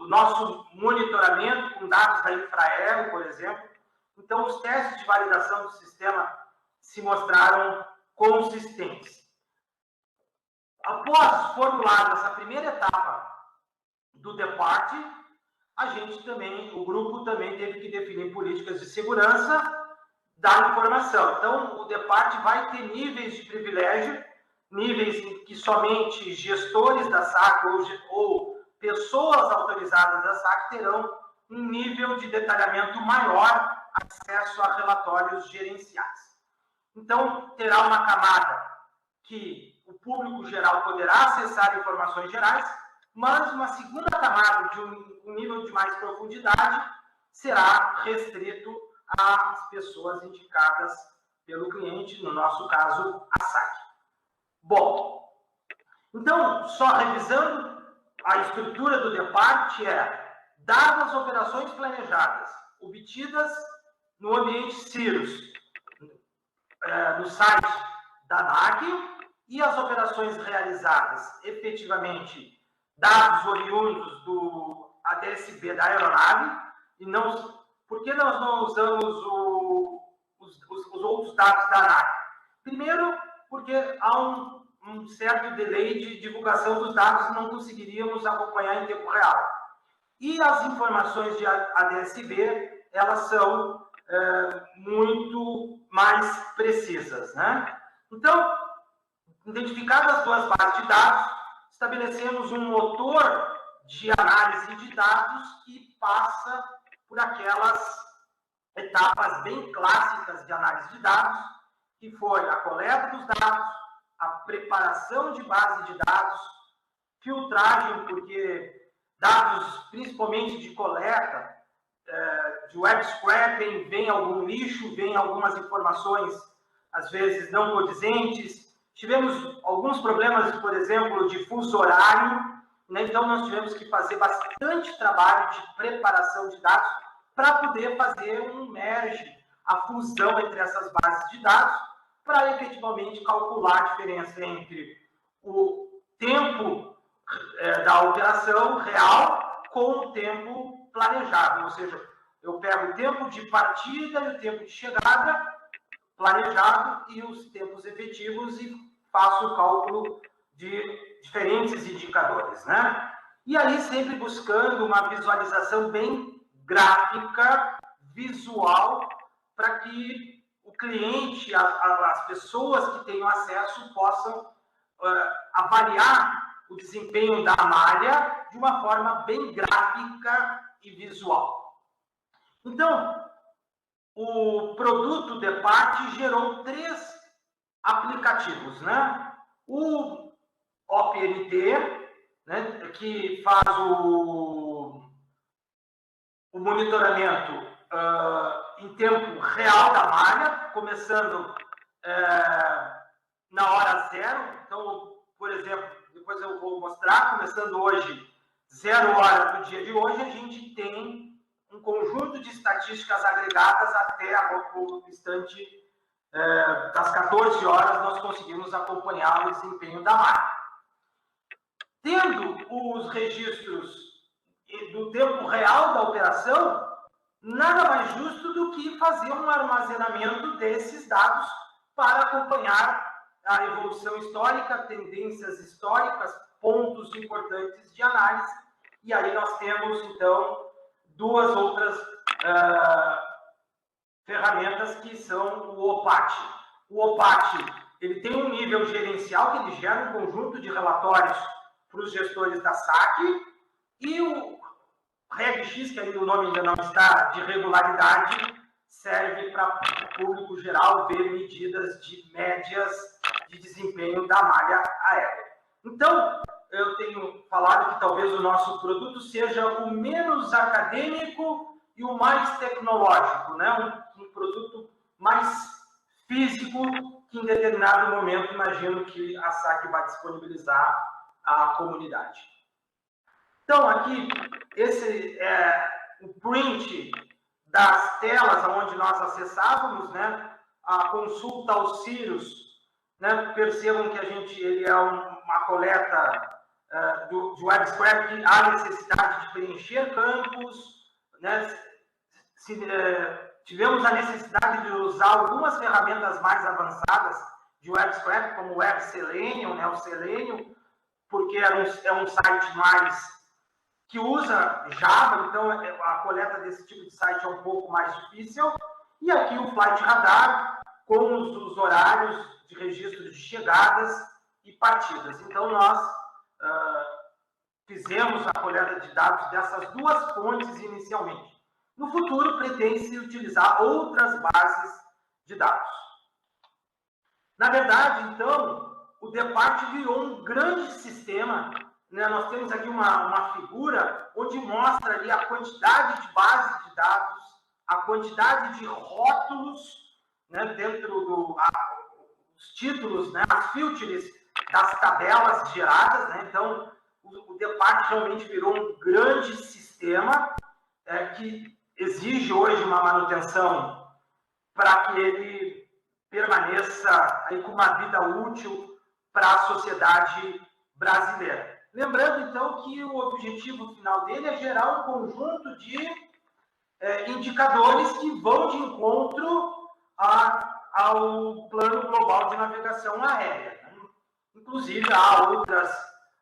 F: nosso monitoramento com dados da Infraero, por exemplo. Então, os testes de validação do sistema se mostraram consistentes. Após formular essa primeira etapa do DEPART, o grupo também teve que definir políticas de segurança da informação. Então, o DEPART vai ter níveis de privilégio, níveis em que somente gestores da SAC ou pessoas autorizadas da SAC terão um nível de detalhamento maior, acesso a relatórios gerenciais. Então, terá uma camada que o público geral poderá acessar informações gerais, mas uma segunda camada de um nível de mais profundidade será restrito às pessoas indicadas pelo cliente, no nosso caso, a SAC. Bom, então, só revisando, a estrutura do DEPART dadas as operações planejadas, obtidas no ambiente Cirrus, no site da ANAC, e as operações realizadas, efetivamente, dados oriundos do ADS-B da aeronave, e não, por que nós não usamos os outros dados da ANAC? Primeiro, porque há um certo delay de divulgação dos dados e não conseguiríamos acompanhar em tempo real. E as informações de ADS-B, elas são muito mais precisas, né? Então, identificadas as duas bases de dados, estabelecemos um motor de análise de dados que passa por aquelas etapas bem clássicas de análise de dados, que foi a coleta dos dados, a preparação de base de dados, filtragem, porque dados, principalmente de coleta, de web scraping, vem algum lixo, vem algumas informações, às vezes, não condizentes. Tivemos alguns problemas, por exemplo, de fuso horário, né? Então nós tivemos que fazer bastante trabalho de preparação de dados para poder fazer um merge, a fusão entre essas bases de dados, para efetivamente calcular a diferença entre o tempo da operação real com o tempo planejado, ou seja, eu pego o tempo de partida e o tempo de chegada planejado e os tempos efetivos e faço o cálculo de diferentes indicadores, né? E aí sempre buscando uma visualização bem gráfica, visual, para que o cliente, as pessoas que tenham acesso possam avaliar o desempenho da malha de uma forma bem gráfica e visual. Então, o produto DEPART gerou 3 aplicativos, né? O OPMT, né, que faz o monitoramento em tempo real da malha, começando na hora zero. Então, por exemplo, depois eu vou mostrar, começando hoje, 0 hora do dia de hoje, a gente tem um conjunto de estatísticas agregadas até o instante das 14 horas, nós conseguimos acompanhar o desempenho da malha. Tendo os registros do tempo real da operação, nada mais justo do que fazer um armazenamento desses dados para acompanhar a evolução histórica, tendências históricas, pontos importantes de análise. E aí nós temos, então, duas outras ferramentas que são o OPAT. O OPAT, ele tem um nível gerencial que ele gera um conjunto de relatórios para os gestores da SAC, e o RegX, que aí o nome ainda não está, de regularidade, serve para o público geral ver medidas de médias de desempenho da malha aérea. Então, eu tenho falado que talvez o nosso produto seja o menos acadêmico e o mais tecnológico, né? Um produto mais físico que em determinado momento imagino que a SAC vai disponibilizar à comunidade. Então, aqui, esse é o print das telas onde nós acessávamos, né? A consulta aos CIROS, né? Percebam que ele é uma coleta de web scrap que há necessidade de preencher campos, né? Tivemos a necessidade de usar algumas ferramentas mais avançadas de web scrap, como o Web Selenium, né? O Selenium, porque é um site mais que usa Java, então a coleta desse tipo de site é um pouco mais difícil. E aqui o Flight Radar, com os horários de registro de chegadas e partidas. Então, nós fizemos a coleta de dados dessas duas fontes inicialmente. No futuro, pretende-se utilizar outras bases de dados. Na verdade, então, o DEPART virou um grande sistema, né? Nós temos aqui uma figura onde mostra ali a quantidade de bases de dados, a quantidade de rótulos, né, dentro dos títulos, né, as filters das tabelas geradas, né? Então, o DEPART realmente virou um grande sistema que exige hoje uma manutenção para que ele permaneça aí com uma vida útil para a sociedade brasileira. Lembrando, então, que o objetivo final dele é gerar um conjunto de indicadores que vão de encontro ao Plano Global de Navegação Aérea. Inclusive, há outras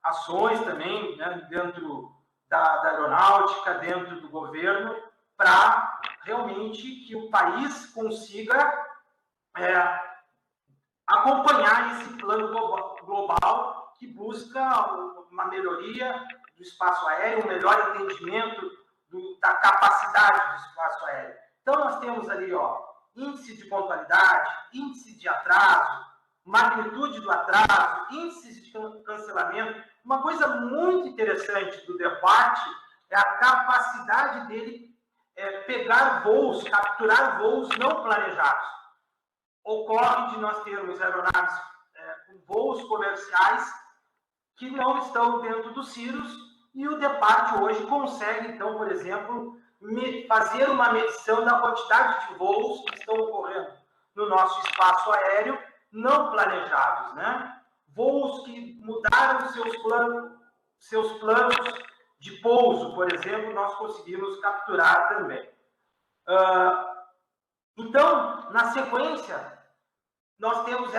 F: ações também, né, dentro da aeronáutica, dentro do governo, para realmente que o país consiga acompanhar esse plano global que busca uma melhoria do espaço aéreo, um melhor entendimento da capacidade do espaço aéreo. Então, nós temos ali, índice de pontualidade, índice de atraso, magnitude do atraso, índices de cancelamento. Uma coisa muito interessante do DEPART é a capacidade dele pegar voos, capturar voos não planejados. Ocorre de nós termos aeronaves com voos comerciais que não estão dentro dos CIROS, e o DEPART hoje consegue, então, por exemplo, fazer uma medição da quantidade de voos que estão ocorrendo no nosso espaço aéreo não planejados, né? Voos que mudaram seus planos de pouso, por exemplo, nós conseguimos capturar também. Então, na sequência, nós temos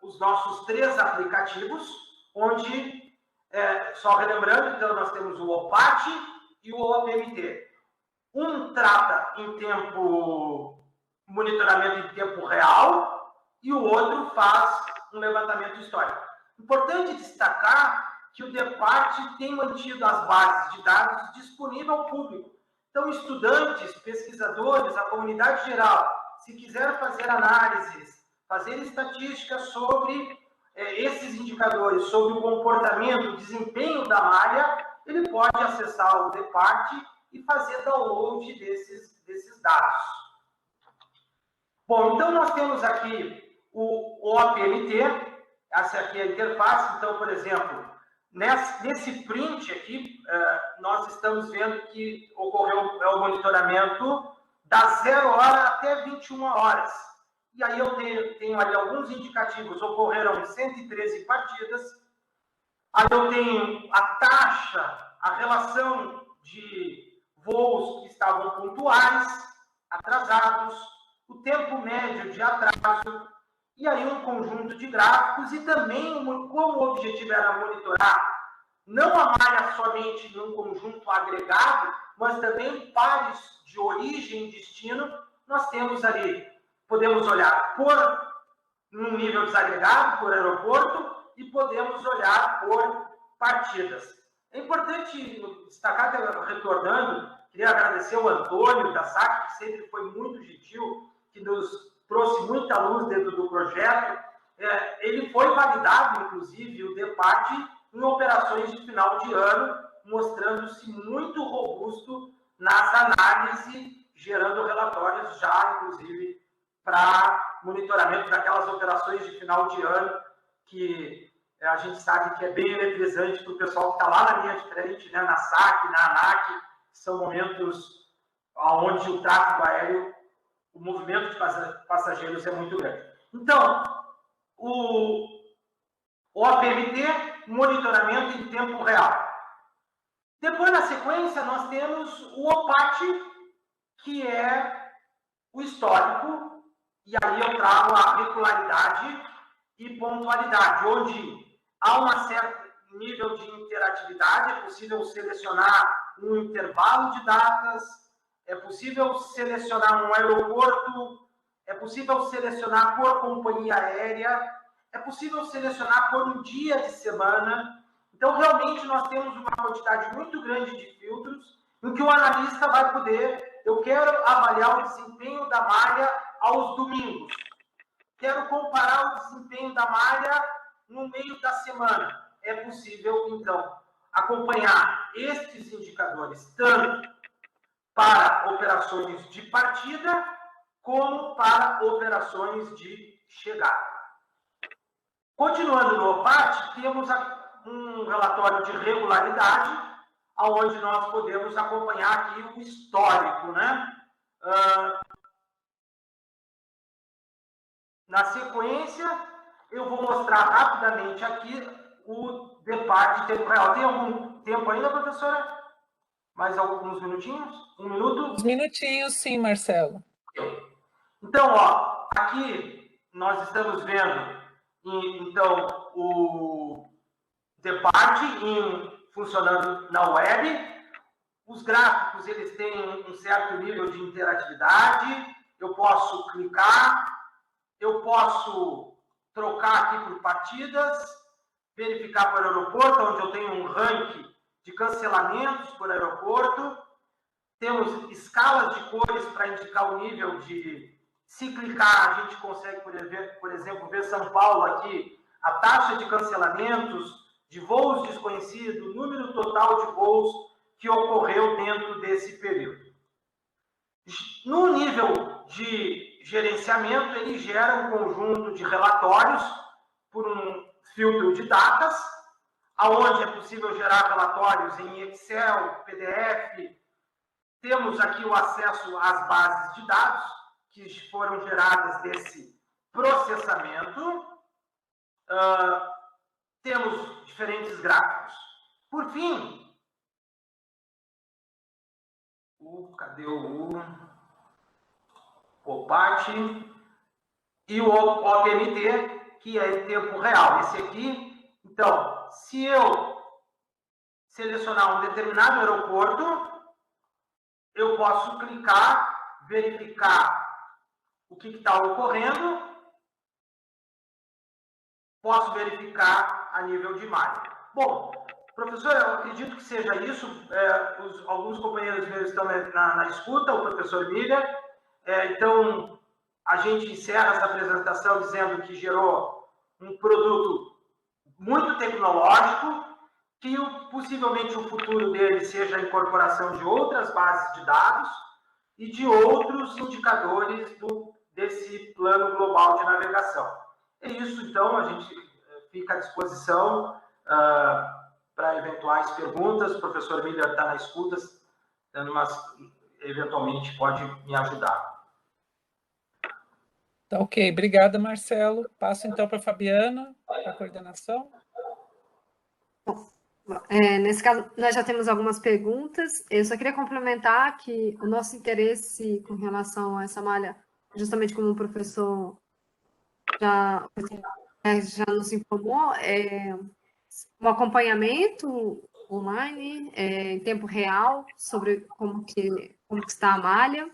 F: os nossos 3 aplicativos, onde, só relembrando, então, nós temos o OPAT e o OPMT. Um trata monitoramento em tempo real, e o outro faz um levantamento histórico. Importante destacar que o DEPART tem mantido as bases de dados disponíveis ao público. Então, estudantes, pesquisadores, a comunidade geral, se quiser fazer análises, fazer estatísticas sobre esses indicadores, sobre o comportamento, o desempenho da malha, ele pode acessar o DEPART e fazer download desses dados. Bom, então nós temos aqui o OPMT, essa aqui é a interface. Então, por exemplo, nesse print aqui, nós estamos vendo que ocorreu o monitoramento das 0 hora até 21 horas. E aí eu tenho ali alguns indicativos. Ocorreram 113 partidas. Aí eu tenho a taxa, a relação de voos que estavam pontuais, atrasados, o tempo médio de atraso, e aí um conjunto de gráficos, e também, como o objetivo era monitorar não a malha somente num conjunto agregado, mas também pares de origem e destino, nós temos ali, podemos olhar num nível desagregado, por aeroporto, e podemos olhar por partidas. É importante destacar, retornando, queria agradecer ao Antônio da SAC, que sempre foi muito gentil, que nos trouxe muita luz dentro do projeto. Ele foi validado, inclusive, o DEPART, em operações de final de ano, mostrando-se muito robusto nas análises, gerando relatórios já, inclusive, para monitoramento daquelas operações de final de ano, que a gente sabe que é bem eletrizante para o pessoal que está lá na linha de frente, né, na SAC, na ANAC, que são momentos onde o tráfego aéreo, o movimento de passageiros é muito grande. Então, o OPMT, monitoramento em tempo real. Depois, na sequência, nós temos o OPAT, que é o histórico, e aí eu trago a regularidade e pontualidade, onde há um certo nível de interatividade, é possível selecionar um intervalo de datas, é possível selecionar um aeroporto, é possível selecionar por companhia aérea, é possível selecionar por um dia de semana. Então, realmente, nós temos uma quantidade muito grande de filtros em que o analista vai poder, eu quero avaliar o desempenho da malha aos domingos, quero comparar o desempenho da malha no meio da semana. É possível, então, acompanhar estes indicadores, tanto para operações de partida, como para operações de chegada. Continuando no OPAT, temos um relatório de regularidade, onde nós podemos acompanhar aqui o histórico, né? Na sequência, eu vou mostrar rapidamente aqui o DEPART de tempo real. Tem algum tempo ainda, professora? Mais alguns minutinhos? Um minuto?
C: Uns minutinhos, sim, Marcelo.
F: Então, ó, aqui nós estamos vendo, então, o DEPART funcionando na web. Os gráficos, eles têm um certo nível de interatividade. Eu posso clicar, eu posso trocar aqui por partidas, verificar por aeroporto, onde eu tenho um ranking de cancelamentos por aeroporto. Temos escalas de cores para indicar o nível de... Se clicar, a gente consegue, por exemplo, ver São Paulo aqui, a taxa de cancelamentos, de voos desconhecidos, número total de voos que ocorreu dentro desse período. No nível de gerenciamento, ele gera um conjunto de relatórios por um filtro de datas, aonde é possível gerar relatórios em Excel, PDF. Temos aqui o acesso às bases de dados que foram geradas desse processamento. Temos diferentes gráficos. Por fim, cadê o OPAT? E o OPMT, que é em tempo real. Esse aqui, então, se eu selecionar um determinado aeroporto, eu posso clicar, verificar o que está ocorrendo, posso verificar a nível de malha. Bom, professor, eu acredito que seja isso. Alguns companheiros meus estão na escuta, o professor Miller. Então, a gente encerra essa apresentação dizendo que gerou um produto muito tecnológico, que possivelmente o futuro dele seja a incorporação de outras bases de dados e de outros indicadores desse plano global de navegação. É isso, então, a gente fica à disposição para eventuais perguntas. O professor Miller está na escuta, mas eventualmente pode me ajudar.
C: Tá, ok. Obrigada, Marcelo. Passo então para a Fabiana, para a coordenação.
D: Nesse caso, nós já temos algumas perguntas. Eu só queria complementar que o nosso interesse com relação a essa malha, justamente como o professor já nos informou, é um acompanhamento online, em tempo real, sobre como que está a malha.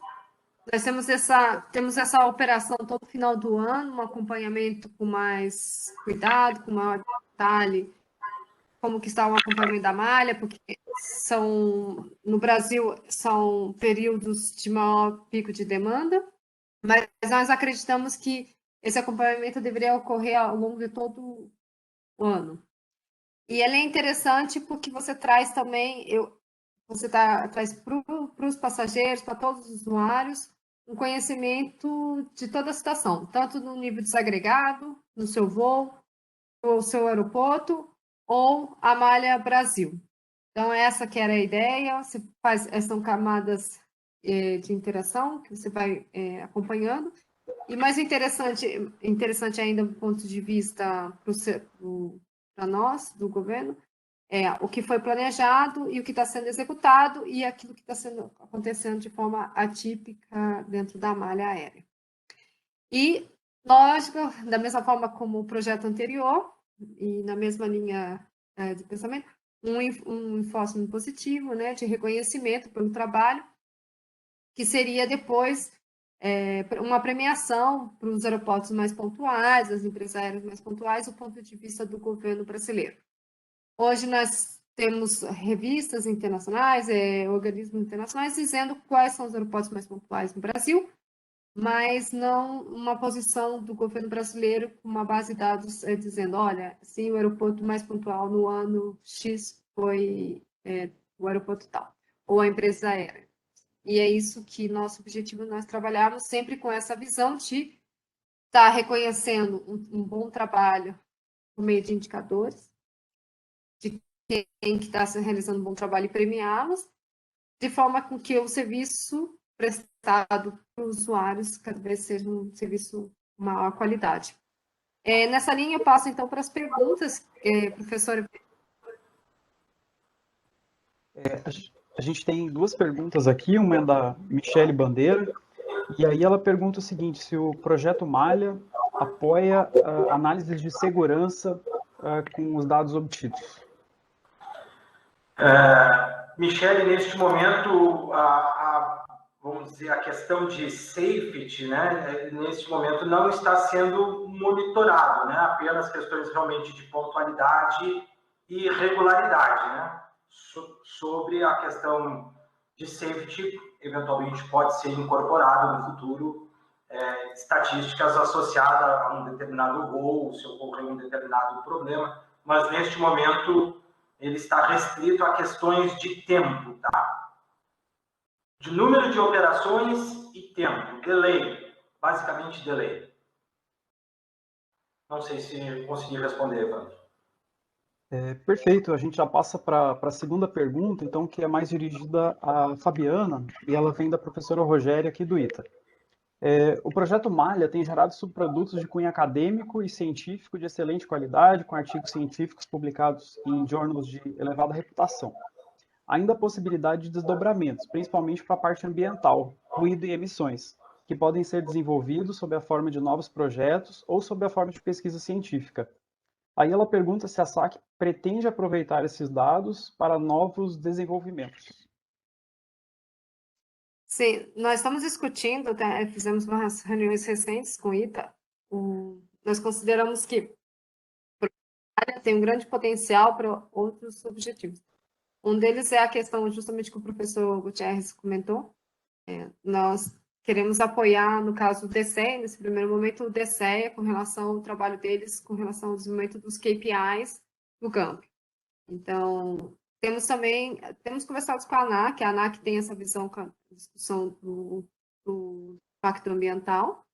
D: Nós temos essa operação todo final do ano, um acompanhamento com mais cuidado, com maior detalhe, como que está o acompanhamento da malha, porque no Brasil são períodos de maior pico de demanda, mas nós acreditamos que esse acompanhamento deveria ocorrer ao longo de todo o ano. E ele é interessante porque você traz também, traz para os passageiros, para todos os usuários, um conhecimento de toda a situação, tanto no nível desagregado, no seu voo, no seu aeroporto, ou a malha Brasil. Então, essa que era a ideia, você faz, são camadas de interação que você vai acompanhando. E mais interessante ainda do ponto de vista para nós, do governo, o que foi planejado e o que está sendo executado e aquilo que está acontecendo de forma atípica dentro da malha aérea. E, lógico, da mesma forma como o projeto anterior, e na mesma linha de pensamento, um enforcement positivo, né, de reconhecimento pelo trabalho, que seria depois uma premiação para os aeroportos mais pontuais, as empresas aéreas mais pontuais, do ponto de vista do governo brasileiro. Hoje nós temos revistas internacionais, organismos internacionais, dizendo quais são os aeroportos mais pontuais no Brasil, mas não uma posição do governo brasileiro com uma base de dados dizendo, olha, sim, o aeroporto mais pontual no ano X foi o aeroporto tal, ou a empresa aérea. E é isso que nosso objetivo, nós trabalhamos sempre com essa visão de estar reconhecendo um bom trabalho por meio de indicadores, de quem que está realizando um bom trabalho e premiá-los, de forma com que o serviço prestado para os usuários cada vez seja um serviço de maior qualidade. Nessa linha, eu passo, então, para as perguntas, professora.
E: A gente tem duas perguntas aqui, uma é da Michele Bandeira, e aí ela pergunta o seguinte, se o projeto Malha apoia análises de segurança com os dados obtidos.
F: Michele, neste momento, vamos dizer, a questão de safety, né, neste momento não está sendo monitorado, né, apenas questões realmente de pontualidade e regularidade, né, sobre a questão de safety, eventualmente pode ser incorporado no futuro estatísticas associadas a um determinado voo, se ocorrer um determinado problema, mas neste momento ele está restrito a questões de tempo, tá? De número de operações e tempo, delay, basicamente delay. Não sei se consegui responder, Evandro.
E: Perfeito, a gente já passa para a segunda pergunta, então, que é mais dirigida à Fabiana, e ela vem da professora Rogéria, aqui do ITA. O projeto Malha tem gerado subprodutos de cunho acadêmico e científico de excelente qualidade, com artigos científicos publicados em journals de elevada reputação. Ainda a possibilidade de desdobramentos, principalmente para a parte ambiental, ruído e emissões, que podem ser desenvolvidos sob a forma de novos projetos ou sob a forma de pesquisa científica. Aí ela pergunta se a SAC pretende aproveitar esses dados para novos desenvolvimentos.
D: Sim, nós estamos discutindo, fizemos umas reuniões recentes com o ITA, nós consideramos que a área tem um grande potencial para outros objetivos. Um deles é a questão justamente que o professor Gutierrez comentou. Nós queremos apoiar, no caso, o DCE, nesse primeiro momento, o DCE, com relação ao trabalho deles, com relação ao desenvolvimento dos KPIs do GAMP. Então, temos conversado com a ANAC tem essa visão com a discussão do impacto ambiental,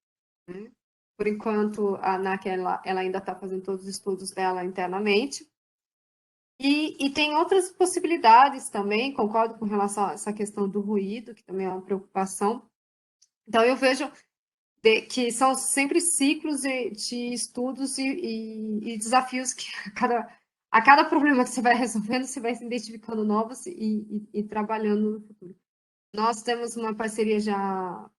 D: né? Por enquanto, a ANAC ela ainda está fazendo todos os estudos dela internamente. E tem outras possibilidades também, concordo com relação a essa questão do ruído, que também é uma preocupação. Então, eu vejo que são sempre ciclos de estudos e desafios que a cada problema que você vai resolvendo, você vai identificando novos e trabalhando no futuro. Nós temos uma parceria já há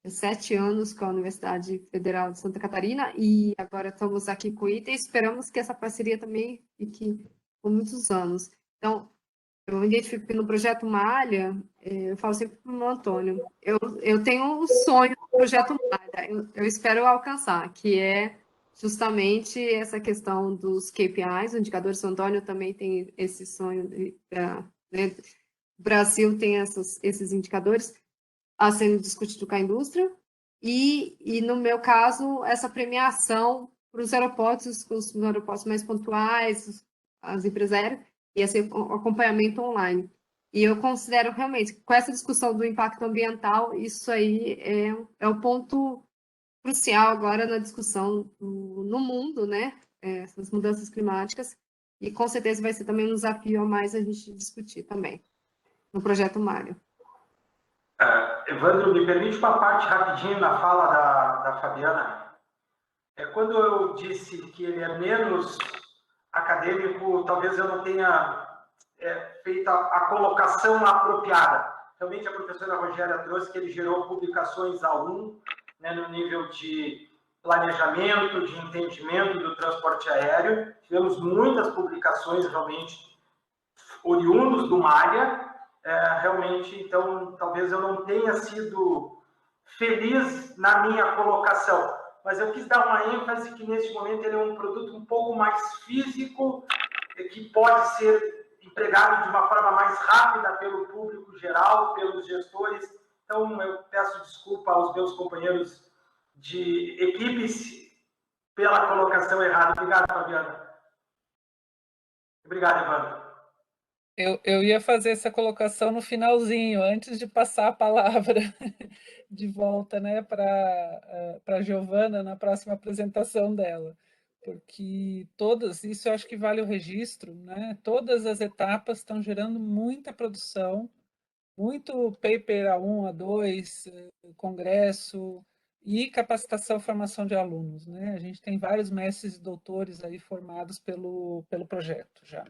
D: 7 anos com a Universidade Federal de Santa Catarina e agora estamos aqui com o ITA e esperamos que essa parceria também fique por muitos anos. Então, eu me identifico que no projeto Malha, eu falo sempre para o Antônio, eu tenho um sonho no projeto Malha, eu espero alcançar, que é justamente essa questão dos KPIs, os indicadores. O Antônio também tem esse sonho, né? O Brasil tem esses indicadores a sendo discutido com a indústria, e no meu caso, essa premiação para os aeroportos mais pontuais, as empresas aéreas, e esse acompanhamento online. E eu considero realmente, com essa discussão do impacto ambiental, isso aí é o ponto crucial agora na discussão no mundo, né? Essas mudanças climáticas, e com certeza vai ser também um desafio a mais a gente discutir também, no projeto Mário.
F: Evandro, me permite uma parte rapidinho na fala da Fabiana. Quando eu disse que ele é menos acadêmico, talvez eu não tenha feito a colocação apropriada. Realmente a professora Rogéria trouxe que ele gerou publicações A1, né, no nível de planejamento, de entendimento do transporte aéreo. Tivemos muitas publicações realmente oriundos do Malha. Realmente, então, talvez eu não tenha sido feliz na minha colocação, mas eu quis dar uma ênfase que, neste momento, ele é um produto um pouco mais físico, que pode ser empregado de uma forma mais rápida pelo público geral, pelos gestores. Então, eu peço desculpa aos meus companheiros de equipes pela colocação errada. Obrigado, Fabiana. Obrigado, Evandro.
C: Eu ia fazer essa colocação no finalzinho, antes de passar a palavra de volta, né, para a Giovana na próxima apresentação dela, porque isso eu acho que vale o registro, né? Todas as etapas estão gerando muita produção, muito paper A1, A2, congresso e capacitação e formação de alunos, né? A gente tem vários mestres e doutores aí formados pelo projeto já.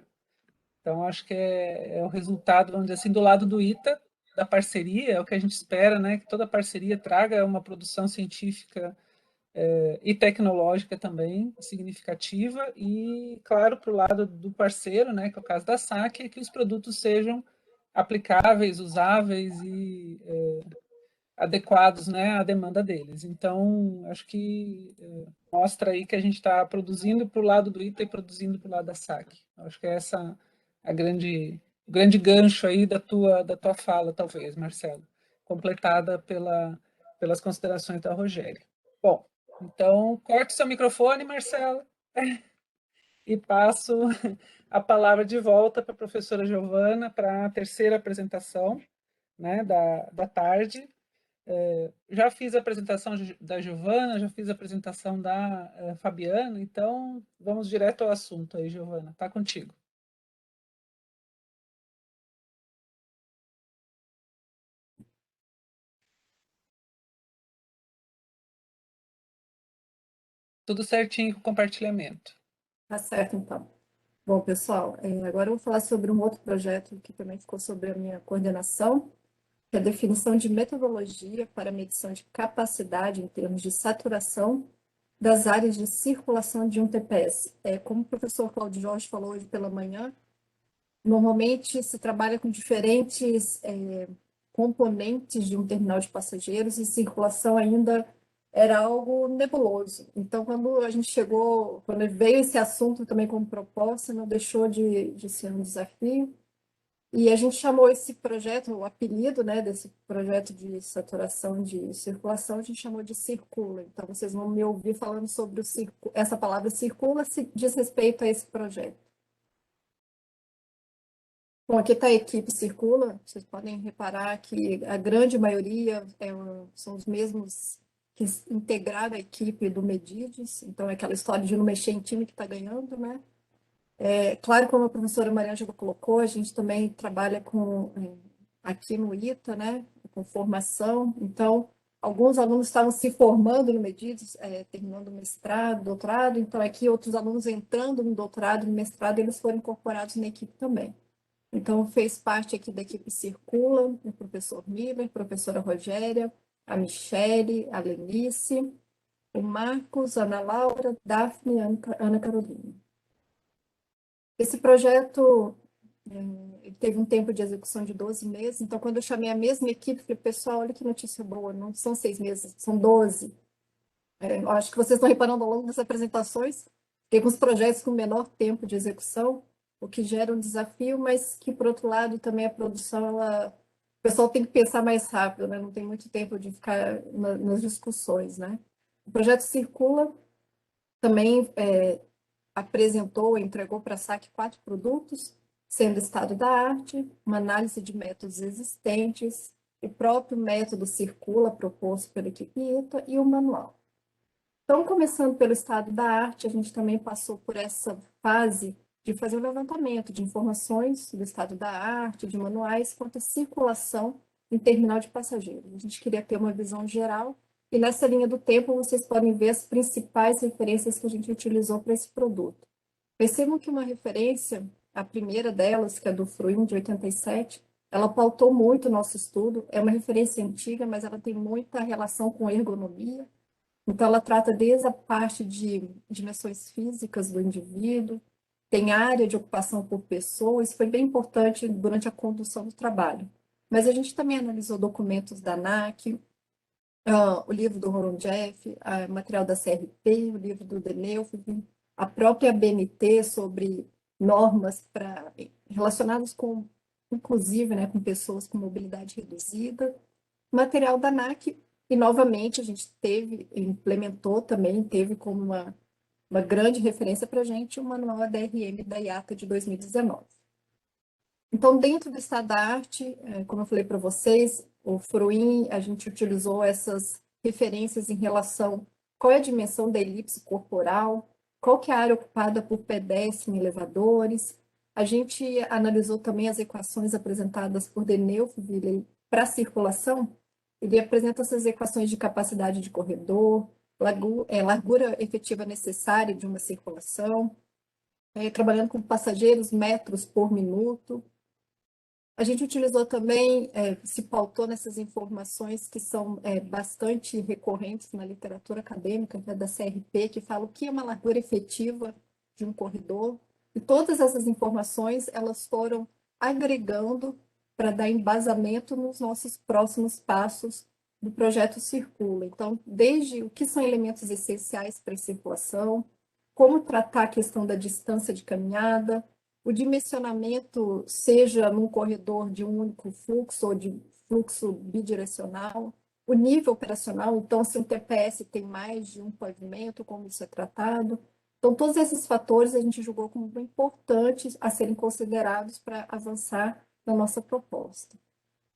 C: Então, acho que é o resultado, vamos dizer assim, do lado do ITA, da parceria, é o que a gente espera, né? Que toda parceria traga uma produção científica e tecnológica também significativa, e, claro, para o lado do parceiro, né, que é o caso da SAC, é que os produtos sejam aplicáveis, usáveis e adequados, né, à demanda deles. Então, acho que mostra aí que a gente está produzindo para o lado do ITA e produzindo para o lado da SAC. Acho que é essa o grande gancho aí da tua fala, talvez, Marcelo, completada pelas considerações da Rogéria. Bom, então, corte seu microfone, Marcelo, e passo a palavra de volta para a professora Giovana para a terceira apresentação, né, da tarde. Já fiz a apresentação da Giovana, já fiz a apresentação da Fabiana, então vamos direto ao assunto aí, Giovana, está contigo. Tudo certinho com o compartilhamento.
B: Tá certo, então. Bom, pessoal, agora eu vou falar sobre um outro projeto que também ficou sobre a minha coordenação, que é a definição de metodologia para medição de capacidade em termos de saturação das áreas de circulação de um TPS. Como o professor Cláudio Jorge falou hoje pela manhã, normalmente se trabalha com diferentes componentes de um terminal de passageiros e circulação ainda era algo nebuloso. Então, quando veio esse assunto também como proposta, não deixou de ser um desafio. E a gente chamou esse projeto, o apelido, né, desse projeto de saturação de circulação, a gente chamou de Circula. Então, vocês vão me ouvir falando sobre essa palavra circula, se diz respeito a esse projeto. Bom, aqui está a equipe Circula, vocês podem reparar que a grande maioria são os mesmos que integraram a equipe do Medides, então é aquela história de não mexer em time que está ganhando, né? Claro, como a professora Mariângela colocou, a gente também trabalha aqui no ITA, né, com formação. Então, alguns alunos estavam se formando no Medides, terminando o mestrado, doutorado. Então, aqui outros alunos entrando no doutorado, no mestrado, eles foram incorporados na equipe também. Então, fez parte aqui da equipe Circula, o professor Miller, a professora Rogéria, a Michele, a Lenice, o Marcos, a Ana Laura, Daphne e a Ana Carolina. Esse projeto teve um tempo de execução de 12 meses, então quando eu chamei a mesma equipe, falei, pessoal, olha que notícia boa, não são 6 meses, são 12. Eu acho que vocês estão reparando ao longo das apresentações, temos projetos com menor tempo de execução, o que gera um desafio, mas que, por outro lado, também a produção, o pessoal tem que pensar mais rápido, né? Não tem muito tempo de ficar nas discussões, né? O projeto Circula também apresentou, entregou para a SAC 4 produtos, sendo estado da arte, uma análise de métodos existentes, o próprio método Circula, proposto pela equipe ITA, e o manual. Então, começando pelo estado da arte, a gente também passou por essa fase de fazer um levantamento de informações do estado da arte, de manuais, quanto à circulação em terminal de passageiros. A gente queria ter uma visão geral, e nessa linha do tempo vocês podem ver as principais referências que a gente utilizou para esse produto. Percebam que uma referência, a primeira delas, que é do Fruin, de 87, ela pautou muito o nosso estudo, é uma referência antiga, mas ela tem muita relação com ergonomia. Então, ela trata desde a parte de dimensões físicas do indivíduo, tem área de ocupação por pessoa, isso foi bem importante durante a condução do trabalho. Mas a gente também analisou documentos da ANAC, o livro do Horon Jeff, material da CRP, o livro do Deneuve, a própria BNT sobre normas relacionadas com, inclusive, né, com pessoas com mobilidade reduzida, material da ANAC, e novamente a gente implementou também, teve como uma grande referência para a gente o manual ADRM da IATA de 2019. Então, dentro do estado da arte, como eu falei para vocês, o Fruin, a gente utilizou essas referências em relação qual é a dimensão da elipse corporal, qual que é a área ocupada por pedestre em elevadores. A gente analisou também as equações apresentadas por Deneuve para a circulação. Ele apresenta essas equações de capacidade de corredor, largura efetiva necessária de uma circulação, trabalhando com passageiros, metros por minuto. A gente utilizou também, se pautou nessas informações que são bastante recorrentes na literatura acadêmica, né, da CRP, que fala o que é uma largura efetiva de um corredor. E todas essas informações, elas foram agregando para dar embasamento nos nossos próximos passos do projeto Circula. Então, desde o que são elementos essenciais para a circulação, como tratar a questão da distância de caminhada, o dimensionamento, seja num corredor de um único fluxo ou de fluxo bidirecional, o nível operacional, então, se um TPS tem mais de um pavimento, como isso é tratado. Então, todos esses fatores a gente julgou como importantes a serem considerados para avançar na nossa proposta.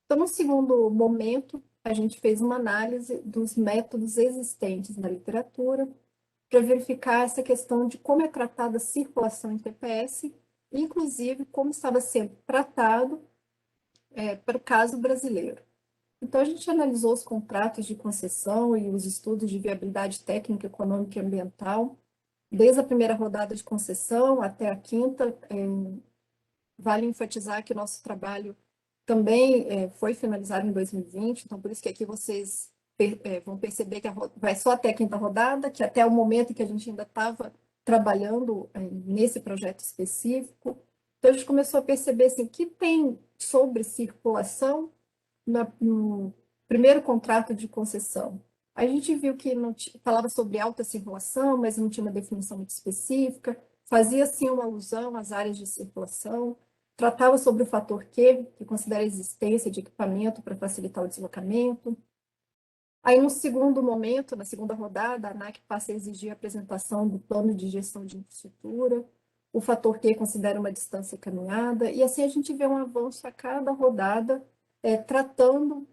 B: Então, no segundo momento, a gente fez uma análise dos métodos existentes na literatura para verificar essa questão de como é tratada a circulação em TPS, inclusive como estava sendo tratado para o caso brasileiro. Então, a gente analisou os contratos de concessão e os estudos de viabilidade técnica, econômica e ambiental, desde a primeira rodada de concessão até a quinta. Vale enfatizar que o nosso trabalho também foi finalizado em 2020, então por isso que aqui vocês vão perceber que vai só até a quinta rodada, que até o momento em que a gente ainda estava trabalhando nesse projeto específico. Então, a gente começou a perceber assim, que tem sobre circulação no primeiro contrato de concessão. A gente viu que não falava sobre alta circulação, mas não tinha uma definição muito específica, fazia sim uma alusão às áreas de circulação, tratava sobre o fator Q, que considera a existência de equipamento para facilitar o deslocamento. Aí, no segundo momento, na segunda rodada, a ANAC passa a exigir a apresentação do plano de gestão de infraestrutura, o fator Q considera uma distância caminhada, e assim a gente vê um avanço a cada rodada, tratando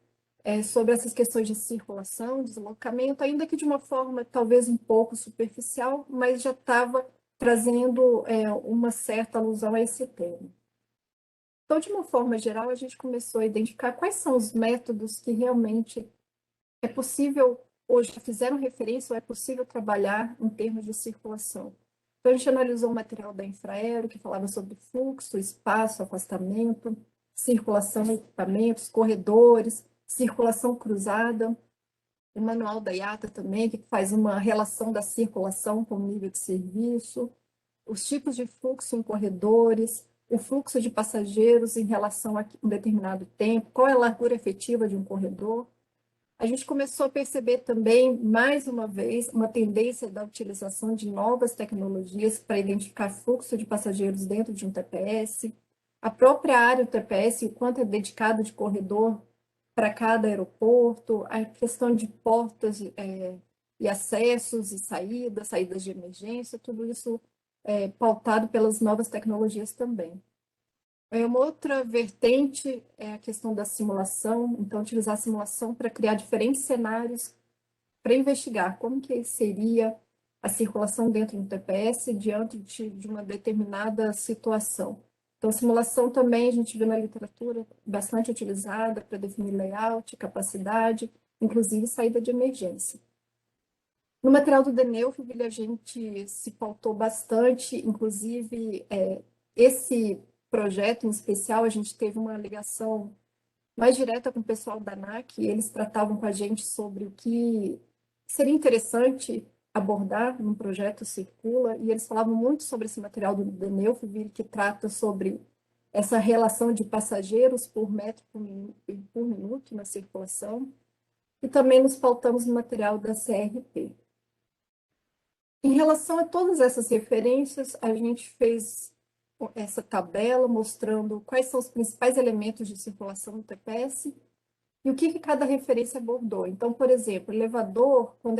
B: sobre essas questões de circulação, deslocamento, ainda que de uma forma talvez um pouco superficial, mas já estava trazendo uma certa alusão a esse tema. Então, de uma forma geral, a gente começou a identificar quais são os métodos que realmente é possível, hoje já fizeram referência, ou é possível trabalhar em termos de circulação. Então, a gente analisou o material da Infraero, que falava sobre fluxo, espaço, afastamento, circulação, equipamentos, corredores, circulação cruzada, o manual da IATA também, que faz uma relação da circulação com o nível de serviço, os tipos de fluxo em corredores, o fluxo de passageiros em relação a um determinado tempo, qual é a largura efetiva de um corredor. A gente começou a perceber também, mais uma vez, uma tendência da utilização de novas tecnologias para identificar fluxo de passageiros dentro de um TPS, a própria área do TPS, o quanto é dedicado de corredor para cada aeroporto, a questão de portas e acessos e saídas de emergência, tudo isso pautado pelas novas tecnologias também. Uma outra vertente é a questão da simulação, então utilizar a simulação para criar diferentes cenários para investigar como que seria a circulação dentro do TPS diante de uma determinada situação. Então, simulação também a gente vê na literatura bastante utilizada para definir layout, capacidade, inclusive saída de emergência. No material do Deneuve, a gente se pautou bastante, inclusive esse projeto em especial, a gente teve uma ligação mais direta com o pessoal da ANAC, e eles tratavam com a gente sobre o que seria interessante abordar num projeto Circula, e eles falavam muito sobre esse material do Deneuve, que trata sobre essa relação de passageiros por metro por minuto na circulação, e também nos pautamos no material da CRP. Em relação a todas essas referências, a gente fez essa tabela mostrando quais são os principais elementos de circulação no TPS e o que cada referência abordou. Então, por exemplo, elevador, quando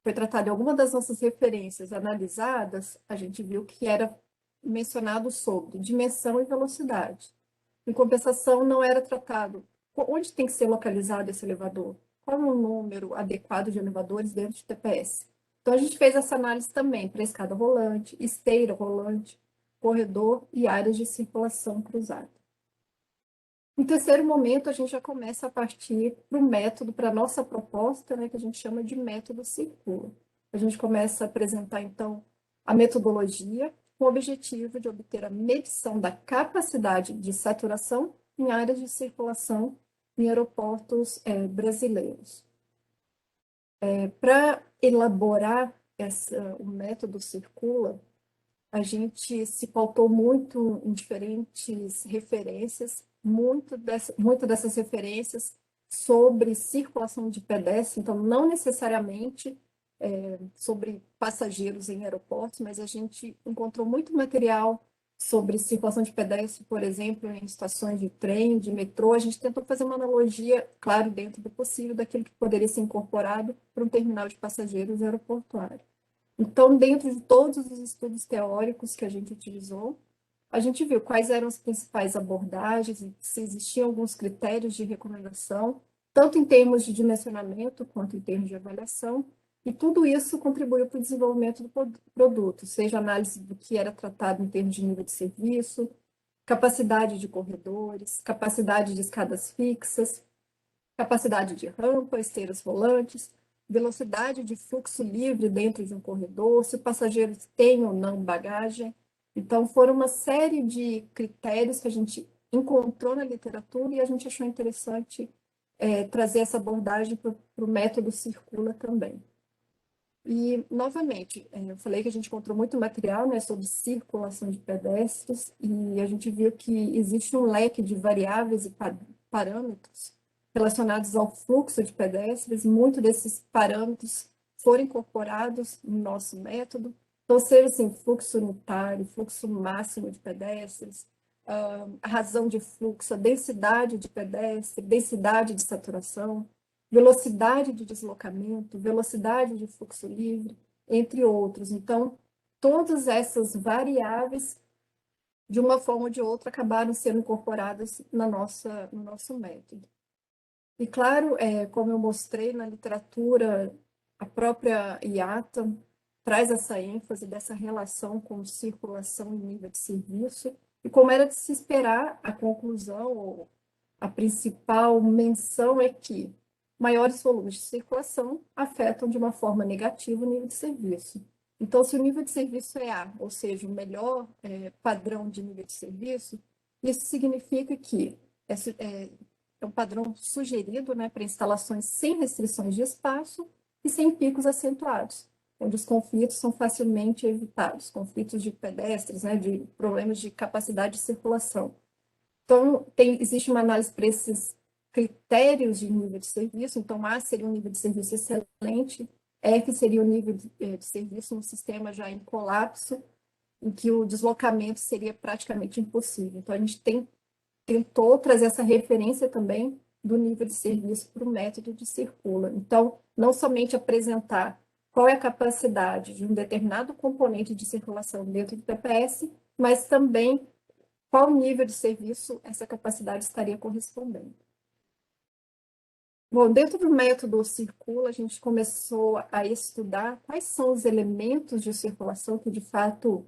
B: foi tratado em alguma das nossas referências analisadas, a gente viu que era mencionado sobre dimensão e velocidade. Em compensação, não era tratado onde tem que ser localizado esse elevador, qual é o número adequado de elevadores dentro do TPS. Então, a gente fez essa análise também para escada rolante, esteira rolante, corredor e áreas de circulação cruzada. No terceiro momento, a gente já começa a partir para o método, para a nossa proposta, que a gente chama de método Circula. A gente começa a apresentar, então, a metodologia com o objetivo de obter a medição da capacidade de saturação em áreas de circulação em aeroportos brasileiros. Para elaborar o método Circula, a gente se pautou muito em diferentes referências, muitas dessas referências sobre circulação de pedestres, então não necessariamente sobre passageiros em aeroportos, mas a gente encontrou muito material sobre circulação de pedestres, por exemplo, em estações de trem, de metrô. A gente tentou fazer uma analogia, claro, dentro do possível, daquilo que poderia ser incorporado para um terminal de passageiros aeroportuário. Então, dentro de todos os estudos teóricos que a gente utilizou, a gente viu quais eram as principais abordagens, se existiam alguns critérios de recomendação, tanto em termos de dimensionamento quanto em termos de avaliação, e tudo isso contribuiu para o desenvolvimento do produto, seja análise do que era tratado em termos de nível de serviço, capacidade de corredores, capacidade de escadas fixas, capacidade de rampa, esteiras rolantes, velocidade de fluxo livre dentro de um corredor, se o passageiro tem ou não bagagem. Então, foram uma série de critérios que a gente encontrou na literatura e a gente achou interessante trazer essa abordagem para o método Circula também. E, novamente, eu falei que a gente encontrou muito material sobre circulação de pedestres e a gente viu que existe um leque de variáveis e parâmetros relacionados ao fluxo de pedestres. Muitos desses parâmetros foram incorporados no nosso método. Então, seja assim, fluxo unitário, fluxo máximo de pedestres, a razão de fluxo, a densidade de pedestre, densidade de saturação, velocidade de deslocamento, velocidade de fluxo livre, entre outros. Então, todas essas variáveis, de uma forma ou de outra, acabaram sendo incorporadas no nosso método. E, claro, como eu mostrei na literatura, a própria IATA traz essa ênfase dessa relação com circulação e nível de serviço, e como era de se esperar, a conclusão, ou a principal menção é que maiores volumes de circulação afetam de uma forma negativa o nível de serviço. Então, se o nível de serviço é A, ou seja, o melhor padrão de nível de serviço, isso significa que é um padrão sugerido, né, para instalações sem restrições de espaço e sem picos acentuados, onde os conflitos são facilmente evitados, conflitos de pedestres, né, de problemas de capacidade de circulação. Então, existe uma análise para esses critérios de nível de serviço. Então, A seria um nível de serviço excelente, F seria o nível de serviço no sistema já em colapso, em que o deslocamento seria praticamente impossível. Então, a gente tentou trazer essa referência também do nível de serviço para o método de Circula. Então, não somente apresentar qual é a capacidade de um determinado componente de circulação dentro do TPS, mas também qual nível de serviço essa capacidade estaria correspondendo. Bom, dentro do método Circula, a gente começou a estudar quais são os elementos de circulação que, de fato,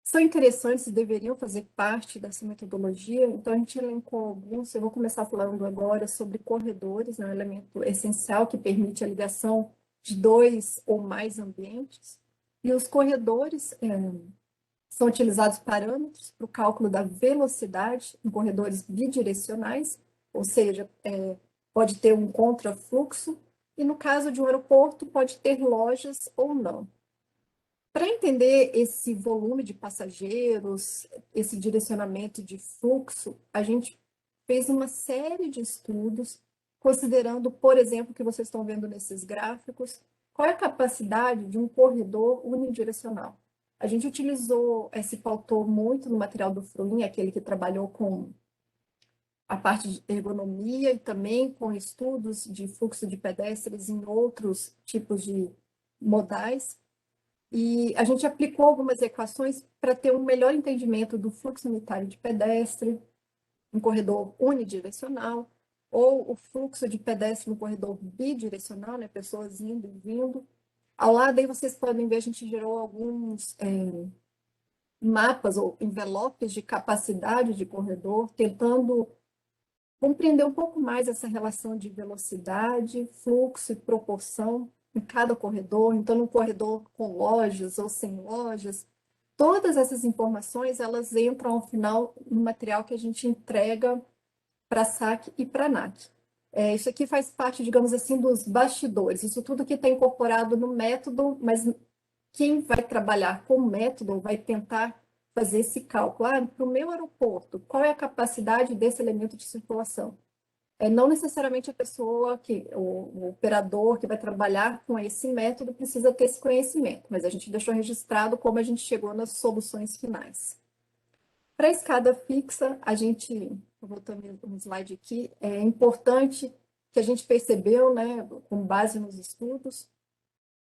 B: são interessantes e deveriam fazer parte dessa metodologia. Então, a gente elencou alguns. Eu vou começar falando agora sobre corredores, né, um elemento essencial que permite a ligação de 2 ou mais ambientes. E os corredores são utilizados parâmetros para o cálculo da velocidade em corredores bidirecionais, ou seja, pode ter um contrafluxo, e no caso de um aeroporto, pode ter lojas ou não. Para entender esse volume de passageiros, esse direcionamento de fluxo, a gente fez uma série de estudos, considerando, por exemplo, o que vocês estão vendo nesses gráficos, qual é a capacidade de um corredor unidirecional. A gente se pautou muito no material do Fruin, aquele que trabalhou com a parte de ergonomia e também com estudos de fluxo de pedestres em outros tipos de modais. E a gente aplicou algumas equações para ter um melhor entendimento do fluxo unitário de pedestre, um corredor unidirecional, ou o fluxo de pedestre no corredor bidirecional, né, pessoas indo e vindo. Ao lado aí vocês podem ver, a gente gerou alguns mapas ou envelopes de capacidade de corredor, tentando compreender um pouco mais essa relação de velocidade, fluxo e proporção em cada corredor. Então, no corredor com lojas ou sem lojas, todas essas informações, elas entram ao final no material que a gente entrega para a SAC e para a ANAC. Isso aqui faz parte, digamos assim, dos bastidores. Isso tudo que está incorporado no método, mas quem vai trabalhar com o método vai tentar fazer esse cálculo. Para o meu aeroporto, qual é a capacidade desse elemento de circulação? Não necessariamente a pessoa, o operador que vai trabalhar com esse método precisa ter esse conhecimento, mas a gente deixou registrado como a gente chegou nas soluções finais. Para a escada fixa, voltando no slide aqui, é importante que a gente percebeu, né, com base nos estudos,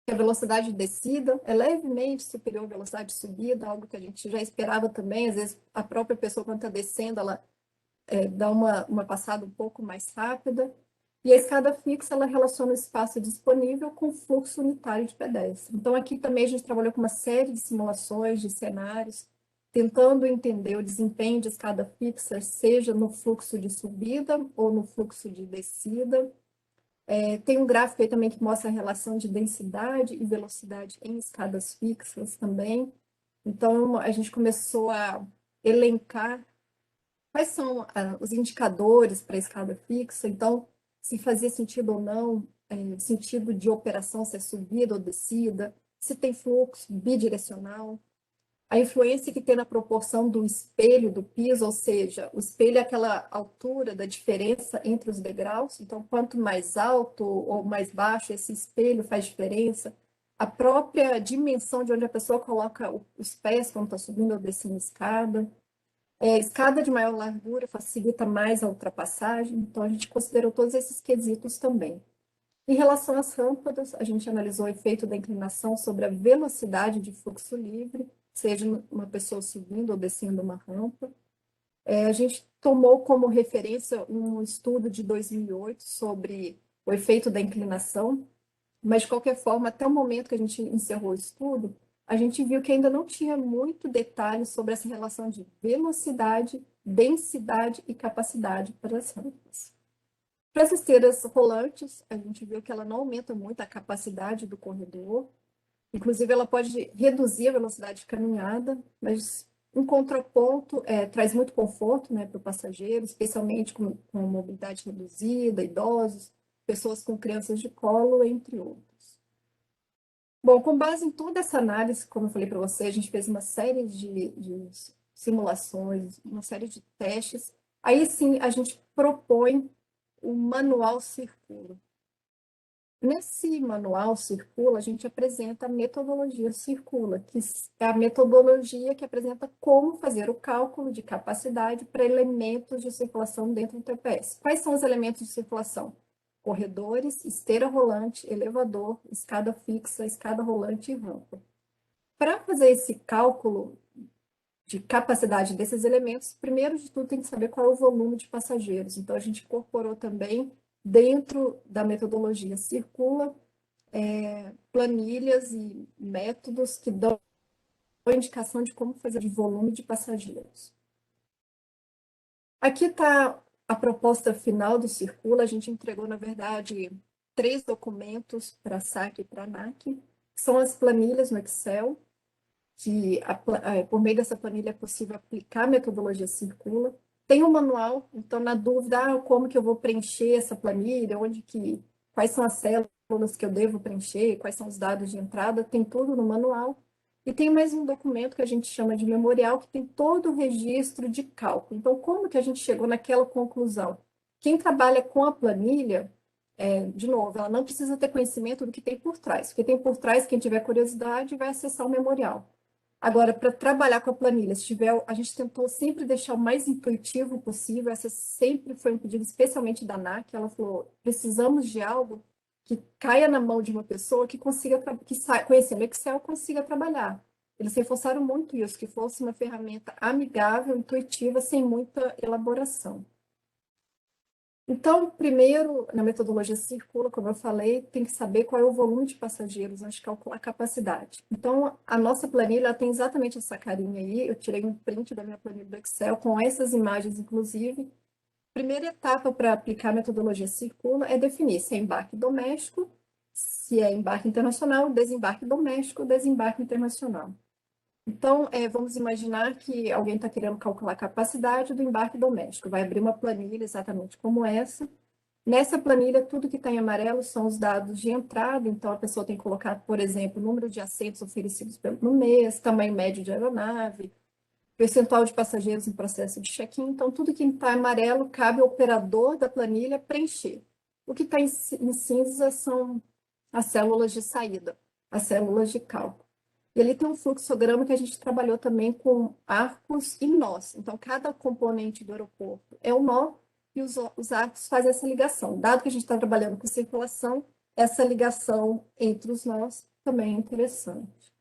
B: que a velocidade de descida é levemente superior à velocidade de subida, algo que a gente já esperava também. Às vezes, a própria pessoa, quando está descendo, ela dá uma passada um pouco mais rápida. E a escada fixa, ela relaciona o espaço disponível com o fluxo unitário de pedestre. Então, aqui também a gente trabalhou com uma série de simulações, de cenários, tentando entender o desempenho de escada fixa, seja no fluxo de subida ou no fluxo de descida. Tem um gráfico aí também que mostra a relação de densidade e velocidade em escadas fixas também. Então, a gente começou a elencar quais são os indicadores para a escada fixa. Então, se fazia sentido ou não, sentido de operação, se é subida ou descida, se tem fluxo bidirecional, a influência que tem na proporção do espelho do piso, ou seja, o espelho é aquela altura da diferença entre os degraus. Então, quanto mais alto ou mais baixo esse espelho faz diferença. a própria dimensão de onde a pessoa coloca os pés quando está subindo ou descendo a escada. Escada de maior largura facilita mais a ultrapassagem, então a gente considerou todos esses quesitos também. Em relação às rampas, a gente analisou o efeito da inclinação sobre a velocidade de fluxo livre, seja uma pessoa subindo ou descendo uma rampa. A gente tomou como referência um estudo de 2008 sobre o efeito da inclinação, mas, de qualquer forma, até o momento que a gente encerrou o estudo, a gente viu que ainda não tinha muito detalhe sobre essa relação de velocidade, densidade e capacidade para as rampas. Para as esteiras rolantes, a gente viu que ela não aumenta muito a capacidade do corredor, inclusive ela pode reduzir a velocidade de caminhada, mas um contraponto traz muito conforto, né, para o passageiro, especialmente com mobilidade reduzida, idosos, pessoas com crianças de colo, entre outros. Bom, com base em toda essa análise, como eu falei para você, a gente fez uma série de simulações, uma série de testes. Aí sim, a gente propõe o manual Circula. Nesse manual Circula, a gente apresenta a metodologia Circula, que é a metodologia que apresenta como fazer o cálculo de capacidade para elementos de circulação dentro do TPS. Quais são os elementos de circulação? Corredores, esteira rolante, elevador, escada fixa, escada rolante e rampa. Para fazer esse cálculo de capacidade desses elementos, primeiro de tudo tem que saber qual é o volume de passageiros. Então, a gente incorporou também, dentro da metodologia Circula, planilhas e métodos que dão indicação de como fazer de volume de passageiros. Aqui está a proposta final do Circula. A gente entregou, na verdade, 3 documentos para a SAC e para a ANAC, que são as planilhas no Excel, que por meio dessa planilha é possível aplicar a metodologia Circula. Tem um manual, então, na dúvida, como que eu vou preencher essa planilha, quais são as células que eu devo preencher, quais são os dados de entrada, tem tudo no manual. E tem mais um documento que a gente chama de memorial, que tem todo o registro de cálculo. Então, como que a gente chegou naquela conclusão? Quem trabalha com a planilha, de novo, ela não precisa ter conhecimento do que tem por trás. O que tem por trás, quem tiver curiosidade, vai acessar o memorial. Agora, para trabalhar com a planilha, a gente tentou sempre deixar o mais intuitivo possível. Essa sempre foi um pedido, especialmente da ANAC. Ela falou, precisamos de algo que caia na mão de uma pessoa que consiga, conhecendo o Excel, consiga trabalhar. Eles reforçaram muito isso, que fosse uma ferramenta amigável, intuitiva, sem muita elaboração. Então, primeiro, na metodologia Circula, como eu falei, tem que saber qual é o volume de passageiros antes de calcular a capacidade. Então, a nossa planilha tem exatamente essa carinha aí. Eu tirei um print da minha planilha do Excel com essas imagens, inclusive. Primeira etapa para aplicar a metodologia Circula é definir se é embarque doméstico, se é embarque internacional, desembarque doméstico, desembarque internacional. Então, vamos imaginar que alguém está querendo calcular a capacidade do embarque doméstico. Vai abrir uma planilha exatamente como essa. Nessa planilha, tudo que está em amarelo são os dados de entrada. Então, a pessoa tem que colocar, por exemplo, o número de assentos oferecidos no mês, tamanho médio de aeronave, percentual de passageiros em processo de check-in. Então, tudo que está em amarelo cabe ao operador da planilha preencher. O que está em cinza são as células de saída, as células de cálculo. E ali tem um fluxograma que a gente trabalhou também com arcos e nós. Então, cada componente do aeroporto é um nó e os arcos fazem essa ligação. Dado que a gente está trabalhando com circulação, essa ligação entre os nós também é interessante.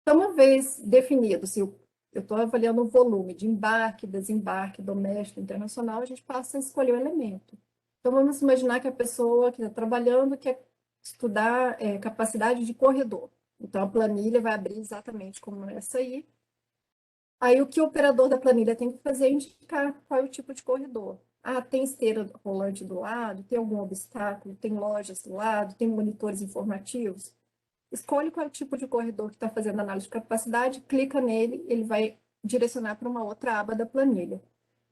B: Então, uma vez definido, se eu estou avaliando o volume de embarque, desembarque, doméstico, internacional, a gente passa a escolher o elemento. Então, vamos imaginar que a pessoa que está trabalhando quer estudar capacidade de corredor. Então, a planilha vai abrir exatamente como essa aí. Aí, o que o operador da planilha tem que fazer é indicar qual é o tipo de corredor. Ah, tem esteira rolante do lado, tem algum obstáculo, tem lojas do lado, tem monitores informativos. Escolhe qual é o tipo de corredor que está fazendo análise de capacidade, clica nele, ele vai direcionar para uma outra aba da planilha.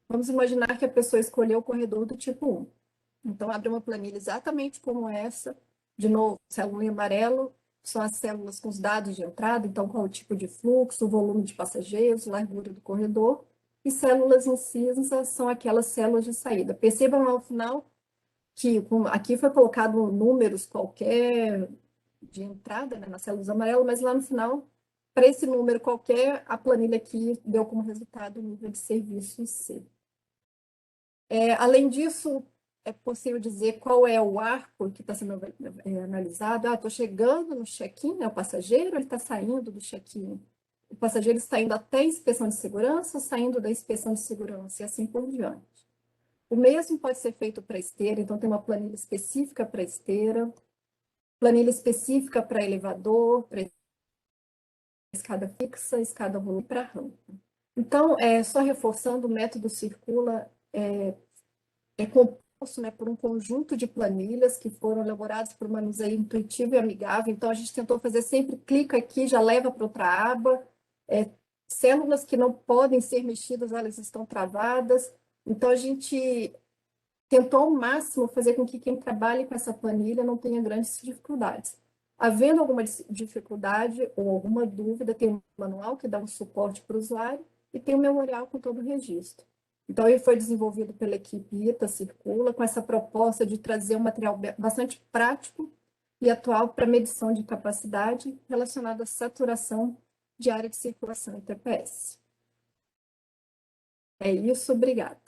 B: Vamos imaginar que a pessoa escolheu o corredor do tipo 1. Então, abre uma planilha exatamente como essa. De novo, célula em amarelo são as células com os dados de entrada, então qual é o tipo de fluxo, o volume de passageiros, largura do corredor, e células em cinza são aquelas células de saída. Percebam ao final que aqui foi colocado números qualquer, de entrada, né, nas células amarelas, mas lá no final, para esse número qualquer, a planilha aqui deu como resultado o nível de serviço IC. Além disso, é possível dizer qual é o arco que está sendo analisado. Estou chegando no check-in, né, o passageiro, ele está saindo do check-in. O passageiro está indo até a inspeção de segurança, saindo da inspeção de segurança, e assim por diante. O mesmo pode ser feito para esteira, então tem uma planilha específica para esteira, planilha específica para elevador, para escada fixa, escada volume para rampa. Então, só reforçando, o método Circula é composto, né, por um conjunto de planilhas que foram elaboradas por manuseio intuitivo e amigável. Então, a gente tentou fazer sempre, clica aqui, já leva para outra aba. Células que não podem ser mexidas, elas estão travadas. Então, a gente tentou ao máximo fazer com que quem trabalhe com essa planilha não tenha grandes dificuldades. Havendo alguma dificuldade ou alguma dúvida, tem um manual que dá um suporte para o usuário e tem um memorial com todo o registro. Então, ele foi desenvolvido pela equipe ITA Circula, com essa proposta de trazer um material bastante prático e atual para medição de capacidade relacionada à saturação de área de circulação em TPS. É isso, obrigada.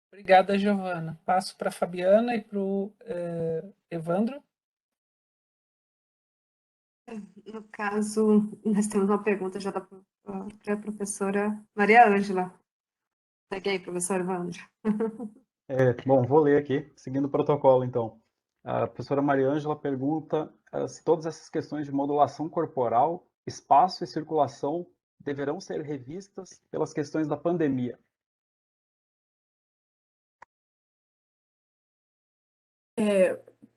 C: Obrigada, Giovana. Passo para a Fabiana e para o Evandro.
D: No caso, nós temos uma pergunta já para a professora Maria Ângela. Segue aí, professor Evandro.
E: Bom, vou ler aqui, seguindo o protocolo, então. A professora Maria Ângela pergunta se todas essas questões de modulação corporal, espaço e circulação deverão ser revistas pelas questões da pandemia.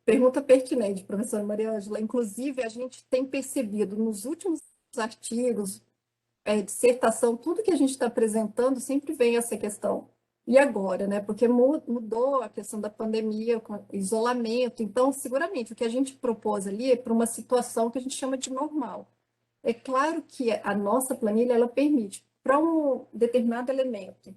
B: Pergunta pertinente, professora Maria Ângela. Inclusive, a gente tem percebido nos últimos artigos, dissertação, tudo que a gente está apresentando, sempre vem essa questão. E agora, né? Porque mudou a questão da pandemia, com isolamento. Então, seguramente, o que a gente propôs ali é para uma situação que a gente chama de normal. É claro que a nossa planilha, ela permite, para um determinado elemento,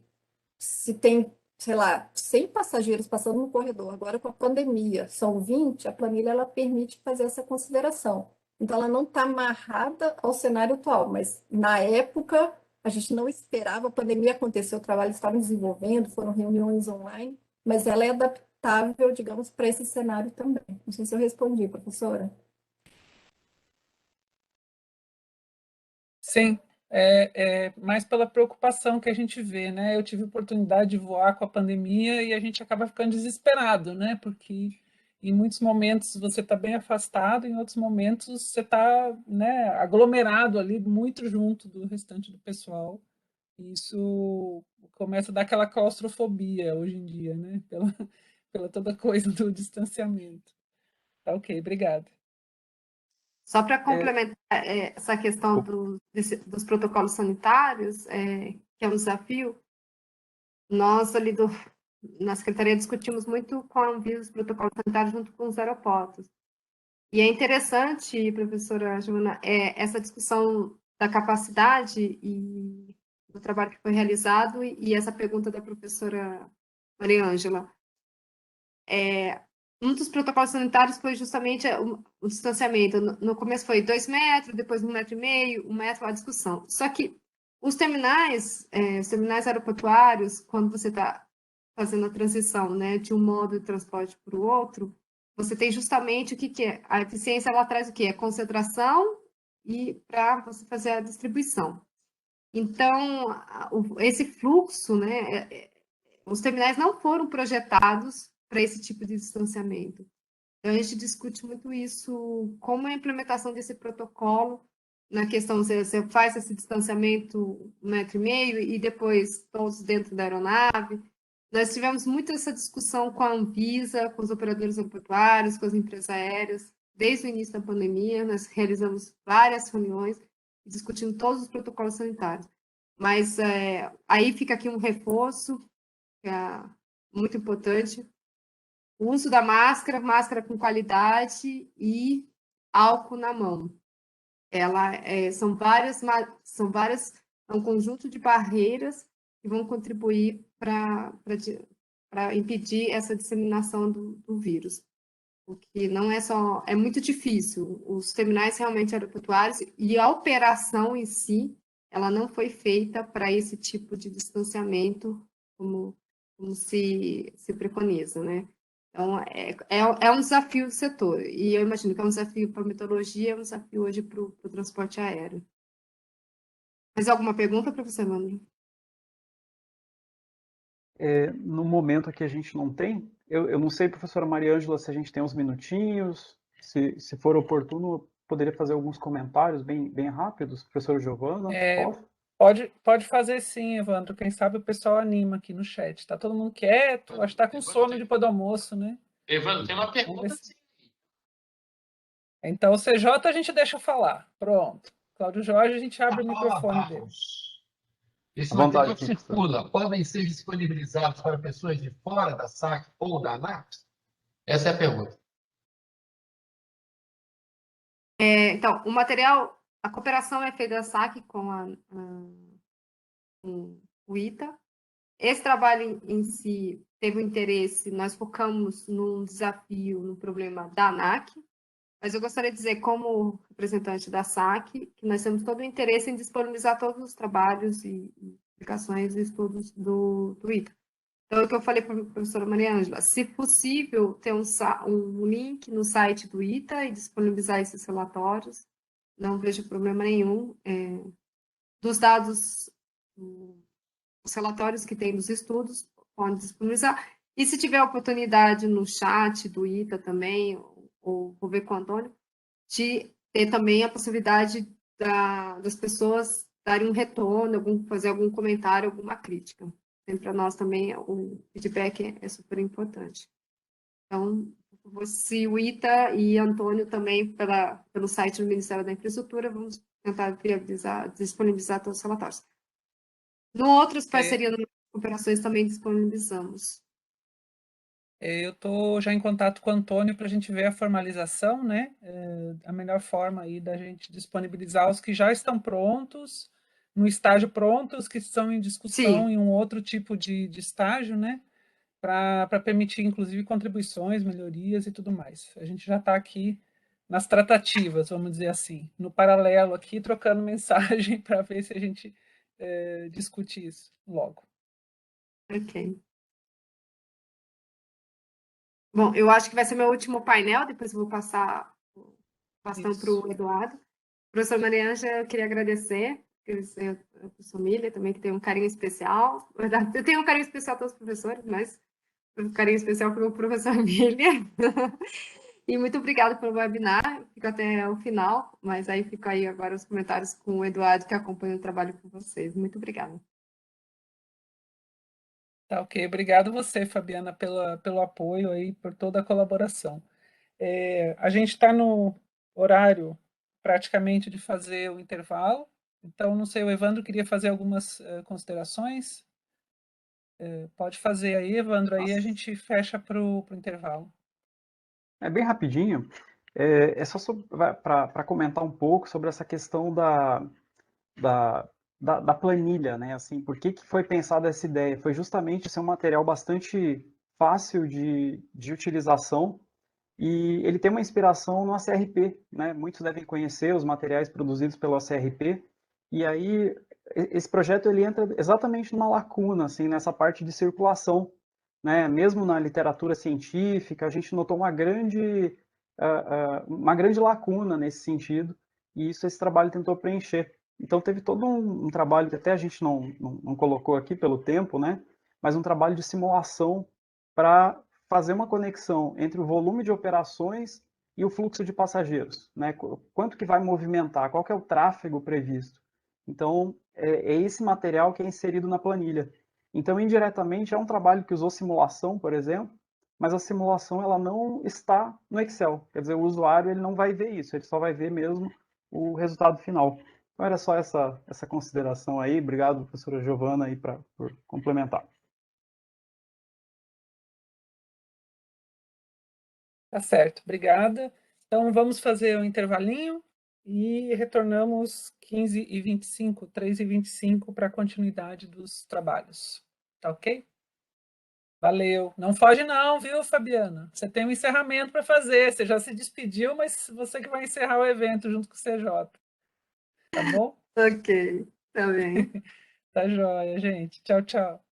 B: se tem, sei lá, 100 passageiros passando no corredor, agora com a pandemia, são 20, a planilha ela permite fazer essa consideração. Então, ela não está amarrada ao cenário atual, mas na época a gente não esperava, a pandemia aconteceu, o trabalho estava desenvolvendo, foram reuniões online, mas ela é adaptável, digamos, para esse cenário também. Não sei se eu respondi, professora.
C: Sim, mais pela preocupação que a gente vê, né? Eu tive oportunidade de voar com a pandemia e a gente acaba ficando desesperado, né? Porque em muitos momentos você está bem afastado, em outros momentos você está, né, aglomerado ali, muito junto do restante do pessoal. E isso começa a dar aquela claustrofobia hoje em dia, né? Pela toda coisa do distanciamento. Tá ok, obrigada.
D: Só para complementar essa questão dos protocolos sanitários, que é um desafio, nós ali na Secretaria discutimos muito com a Anvisa os protocolos sanitários junto com os aeroportos. E é interessante, professora Giovana, essa discussão da capacidade e do trabalho que foi realizado e essa pergunta da professora Maria Ângela. Um dos protocolos sanitários foi justamente o distanciamento. No começo foi 2 metros, depois 1,5 metro, 1 metro, a discussão. Só que os terminais aeroportuários, quando você está fazendo a transição, né, de um modo de transporte para o outro, você tem justamente o que é? A eficiência, ela traz o quê? A concentração e para você fazer a distribuição. Então, esse fluxo, né, os terminais não foram projetados para esse tipo de distanciamento. Então, a gente discute muito isso, como a implementação desse protocolo, na questão, você faz esse distanciamento 1,5 metro e depois todos dentro da aeronave. Nós tivemos muito essa discussão com a Anvisa, com os operadores aeroportuários, com as empresas aéreas, desde o início da pandemia. Nós realizamos várias reuniões, discutindo todos os protocolos sanitários. Mas aí fica aqui um reforço, que é muito importante. O uso da máscara com qualidade e álcool na mão. São várias, é um conjunto de barreiras que vão contribuir para impedir essa disseminação do vírus. porque não é só, é muito difícil. Os terminais realmente aeroportuários e a operação em si, ela não foi feita para esse tipo de distanciamento, como se preconiza, né? Então, é um desafio do setor, e eu imagino que é um desafio para a meteorologia, é um desafio hoje para o transporte aéreo. Mais alguma pergunta, professor Mano?
E: No momento aqui a gente não tem. Eu não sei, professora Mariângela, se a gente tem uns minutinhos, se for oportuno, eu poderia fazer alguns comentários bem rápidos. Professora Giovana, posso?
C: Pode fazer sim, Evandro. Quem sabe o pessoal anima aqui no chat. Está todo mundo quieto, acho que está com sono depois do almoço, né?
G: Evandro, tem uma pergunta.
C: Então, o CJ a gente deixa falar. Pronto. Cláudio Jorge, a gente abre o microfone dele.
G: Esse
E: Vontade,
G: material que
E: sim,
G: circula podem ser disponibilizados para pessoas de fora da SAC ou da ANAC? Essa é a pergunta.
D: Então, o material, a cooperação é feita da SAC com o ITA. Esse trabalho em si teve um interesse, nós focamos num desafio, no problema da ANAC, mas eu gostaria de dizer, como representante da SAC, que nós temos todo o interesse em disponibilizar todos os trabalhos e publicações e estudos do ITA. Então, é o que eu falei para a professora Maria Ângela, se possível, ter um link no site do ITA e disponibilizar esses relatórios, não vejo problema nenhum. Dos dados, os relatórios que tem dos estudos, pode disponibilizar. E se tiver oportunidade no chat do ITA também, ou vou ver com o Antônio, de ter também a possibilidade das pessoas darem um retorno, fazer algum comentário, alguma crítica. Para nós também o feedback é super importante. Então, se o ITA e Antônio também, pelo site do Ministério da Infraestrutura, vamos tentar disponibilizar todos os relatórios. No outras parcerias, operações também disponibilizamos.
C: Eu estou já em contato com o Antônio para a gente ver a formalização, né? A melhor forma aí da gente disponibilizar os que já estão prontos, no estágio pronto, os que estão em discussão
D: Sim.
C: em um outro tipo de estágio, né? Para permitir, inclusive, contribuições, melhorias e tudo mais. A gente já está aqui nas tratativas, vamos dizer assim, no paralelo aqui, trocando mensagem para ver se a gente discute isso logo.
D: Ok. Bom, eu acho que vai ser meu último painel, depois eu vou passar o bastão para o Eduardo. Professora Maria Ângela, eu queria agradecer, a professora Milha também, que tem um carinho especial. Eu tenho um carinho especial a todos os professores, mas um carinho especial para o professor Milha. E muito obrigada pelo webinar, fico até o final, mas aí fico aí agora os comentários com o Eduardo, que acompanha o trabalho com vocês. Muito obrigada.
C: Tá, ok. Obrigado você, Fabiana, pelo apoio aí, por toda a colaboração. A gente está no horário praticamente de fazer o intervalo, então, não sei, o Evandro queria fazer algumas considerações? Pode fazer aí, Evandro, aí a gente fecha para o intervalo.
E: É bem rapidinho. É só para comentar um pouco sobre essa questão da planilha, né? Assim, por que foi pensada essa ideia? Foi justamente ser um material bastante fácil de utilização e ele tem uma inspiração no ACRP, né? Muitos devem conhecer os materiais produzidos pelo ACRP e aí esse projeto ele entra exatamente numa lacuna, assim, nessa parte de circulação, né? Mesmo na literatura científica, a gente notou uma grande lacuna nesse sentido, e isso esse trabalho tentou preencher. Então teve todo um trabalho que até a gente não colocou aqui pelo tempo, né? Mas um trabalho de simulação para fazer uma conexão entre o volume de operações e o fluxo de passageiros, né? Quanto que vai movimentar, qual que é o tráfego previsto. Então, é esse material que é inserido na planilha. Então, indiretamente, é um trabalho que usou simulação, por exemplo, mas a simulação ela não está no Excel. Quer dizer, o usuário ele não vai ver isso, ele só vai ver mesmo o resultado final. Então, era só essa consideração aí. Obrigado, professora Giovana, aí por complementar.
C: Tá certo, obrigada. Então, vamos fazer um intervalinho e retornamos 15h25, 3h25, para a continuidade dos trabalhos. Tá ok? Valeu. Não foge não, viu, Fabiana? Você tem um encerramento para fazer. Você já se despediu, mas você que vai encerrar o evento junto com o CJ. Tá bom?
D: Ok, tá bem.
C: Tá joia, gente. Tchau, tchau.